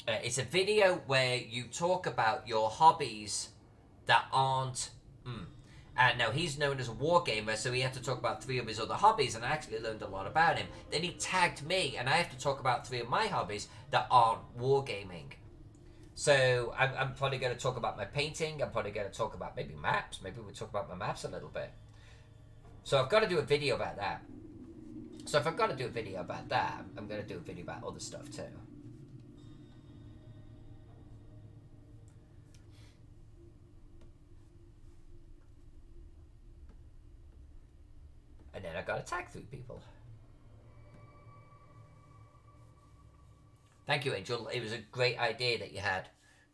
It's a video where you talk about your hobbies that aren't. And now he's known as a wargamer, so he had to talk about 3 of his other hobbies, and I actually learned a lot about him. Then he tagged me, and I have to talk about 3 of my hobbies that aren't wargaming. So I'm probably going to talk about my painting. I'm probably going to talk about maybe maps. Maybe we'll talk about my maps a little bit. So I've got to do a video about that. So if I've got to do a video about that, I'm going to do a video about other stuff too. And then I got to tag 3 people. Thank you, Angel. It was a great idea that you had.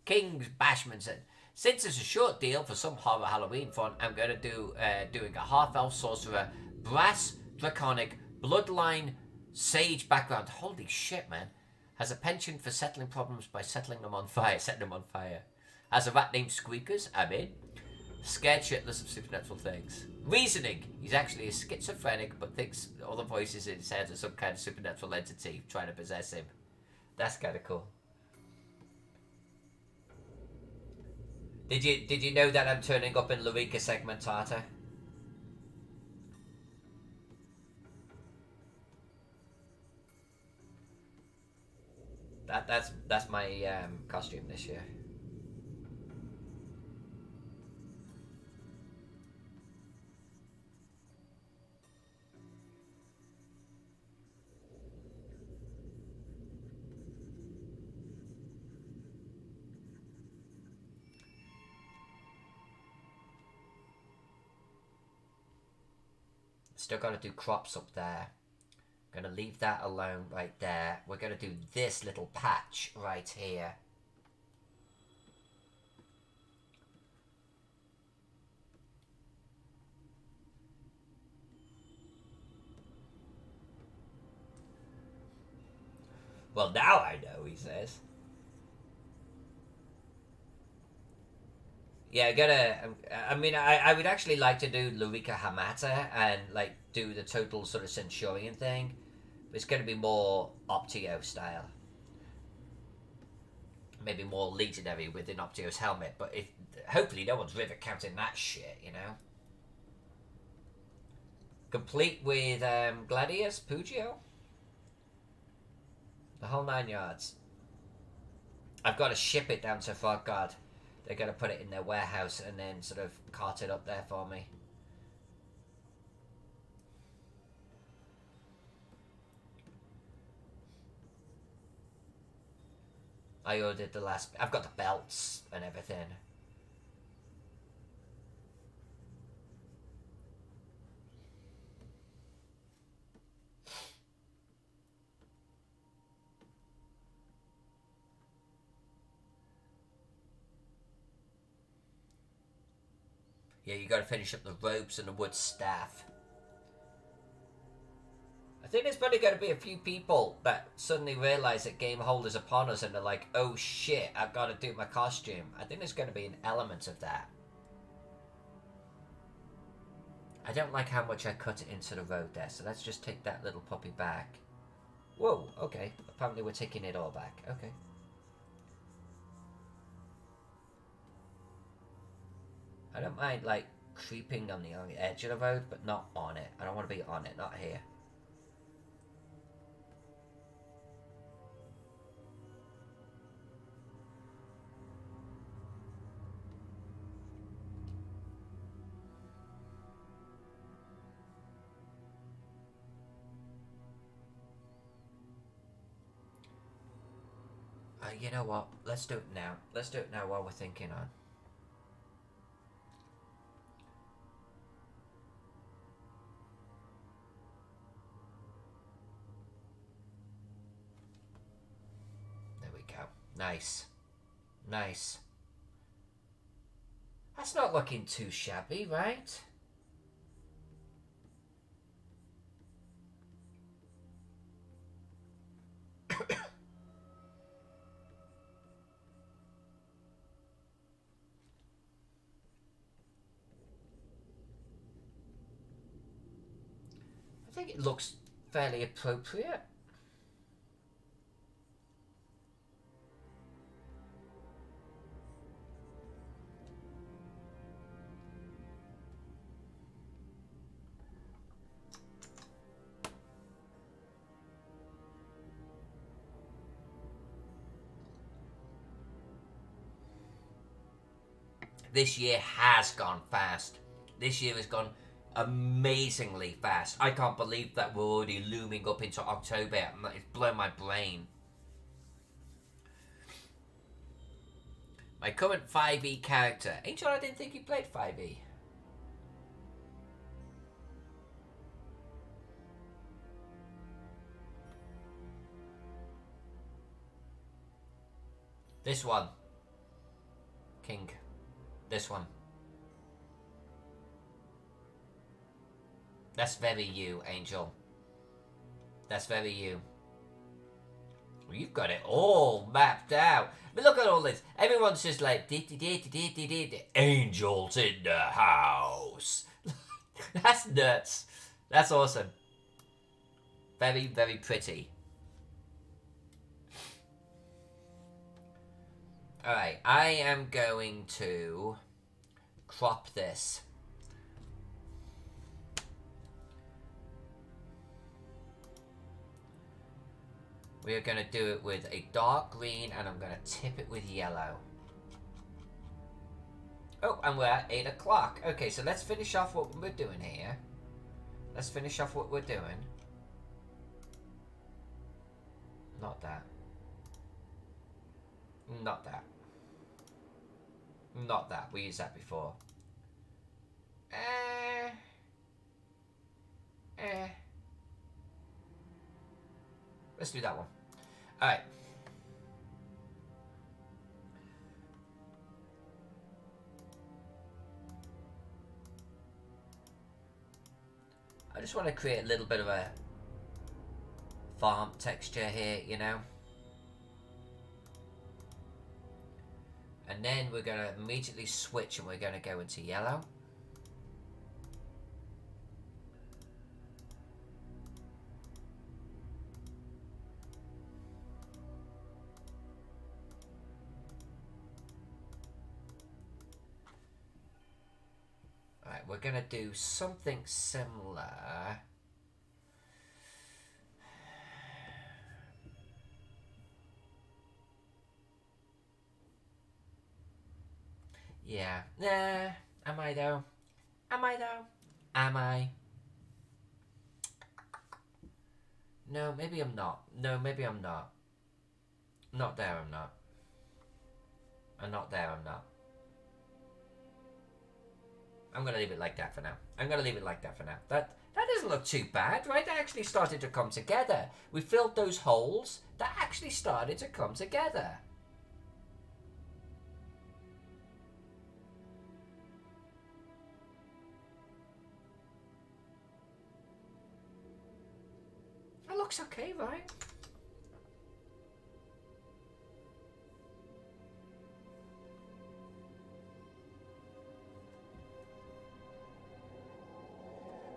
Kings Bashmanson. Since it's a short deal for some horror Halloween fun, I'm going to do doing a half-elf sorcerer, brass, draconic, bloodline, sage background. Holy shit, man. Has a penchant for settling problems by setting them on fire. Has a rat named Squeakers. I'm in. Scared shitless of supernatural things. Reasoning. He's actually a schizophrenic, but thinks all the voices in his head are some kind of supernatural entity trying to possess him. That's kind of cool. Did you know that I'm turning up in Lurica Segmentata? That's my costume this year. Still got to do crops up there. Gonna leave that alone right there. We're gonna do this little patch right here. Well, now I know, he says. Yeah, I mean, I would actually like to do Lurica Hamata and, like, do the total sort of Centurion thing. But it's gonna be more Optio style. Maybe more legionary within Optio's helmet. But if hopefully no one's river counting that shit, you know? Complete with Gladius, Pugio. The whole 9 yards. I've got to ship it down to Frogguard. They're going to put it in their warehouse and then sort of cart it up there for me. I ordered the last... I've got the belts and everything. Yeah, you got to finish up the ropes and the wood staff. I think there's probably going to be a few people that suddenly realise that Game Hold is upon us and they're like, oh shit, I've got to do my costume. I think there's going to be an element of that. I don't like how much I cut it into the road there, so let's just take that little puppy back. Whoa, okay. Apparently we're taking it all back. Okay. I don't mind, like, creeping on the edge of the road, but not on it. I don't want to be on it, not here. You know what? Let's do it now. Let's do it now while we're thinking on. There we go. Nice. Nice. That's not looking too shabby, right? I think it looks fairly appropriate. this year has gone fast. This year has gone amazingly fast. I can't believe that we're already looming up into October. It's blown my brain. My current 5e character. Angel, I didn't think you played 5e. This one. King. This one. That's very you, Angel. That's very you. Well, you've got it all mapped out. But look at all this. Everyone's just like, Angel's in the house. That's nuts. That's awesome. Very, very pretty. Alright, I am going to crop this. We are going to do it with a dark green, and I'm going to tip it with yellow. Oh, and we're at 8 o'clock. Okay, so let's finish off what we're doing here. Let's finish off what we're doing. Not that. Not that. Not that. We used that before. Let's do that one. Alright. I just want to create a little bit of a farm texture here, you know. And then we're going to immediately switch and we're going to go into yellow. Alright, we're going to do something similar. Yeah. Nah. Am I though? Am I though? Am I? No, maybe I'm not. No, maybe I'm not. Not there, I'm not. I'm not there, I'm not. I'm gonna leave it like that for now. I'm gonna leave it like that for now. That doesn't look too bad, right? That actually started to come together. We filled those holes. That actually started to come together. Looks okay, right?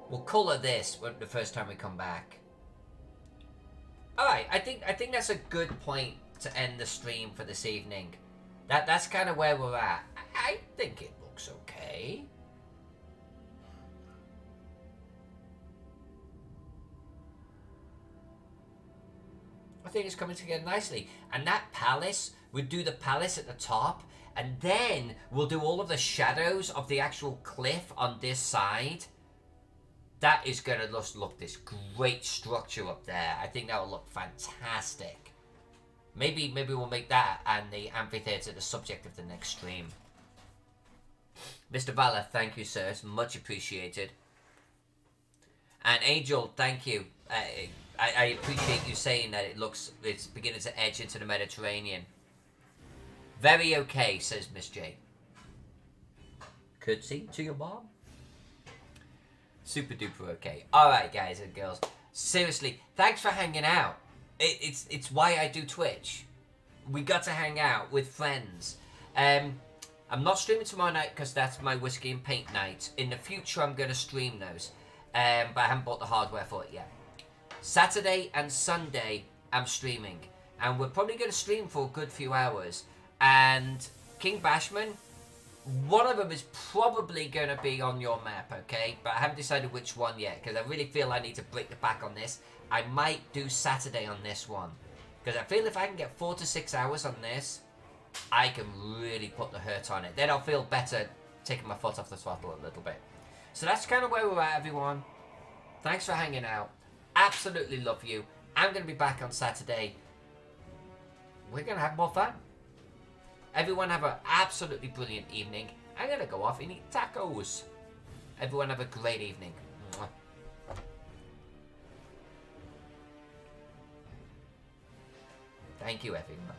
We'll colour this the first time we come back. Alright, I think that's a good point to end the stream for this evening. That's kind of where we're at. I think it looks okay. I think it's coming together nicely. And that palace, we'll do the palace at the top, and then we'll do all of the shadows of the actual cliff on this side. That is going to just look this great structure up there. I think that will look fantastic. Maybe we'll make that and the amphitheater the subject of the next stream. Mr. Valor, thank you, sir. It's much appreciated. And Angel, thank you. I appreciate you saying that it's beginning to edge into the Mediterranean. Very okay, says Miss J. Curtsy to your mom. Super duper okay. Alright, guys and girls. Seriously, thanks for hanging out. It's why I do Twitch. We got to hang out with friends. I'm not streaming tomorrow night because that's my whiskey and paint night. In the future, I'm going to stream those. But I haven't bought the hardware for it yet. Saturday and Sunday, I'm streaming. And we're probably going to stream for a good few hours. And King Bashman, one of them is probably going to be on your map, okay? But I haven't decided which one yet, because I really feel I need to break the back on this. I might do Saturday on this one. Because I feel if I can get 4 to 6 hours on this, I can really put the hurt on it. Then I'll feel better taking my foot off the throttle a little bit. So that's kind of where we're at, everyone. Thanks for hanging out. Absolutely love you. I'm going to be back on Saturday. We're going to have more fun. Everyone have an absolutely brilliant evening. I'm going to go off and eat tacos. Everyone have a great evening. Mwah. Thank you, everyone.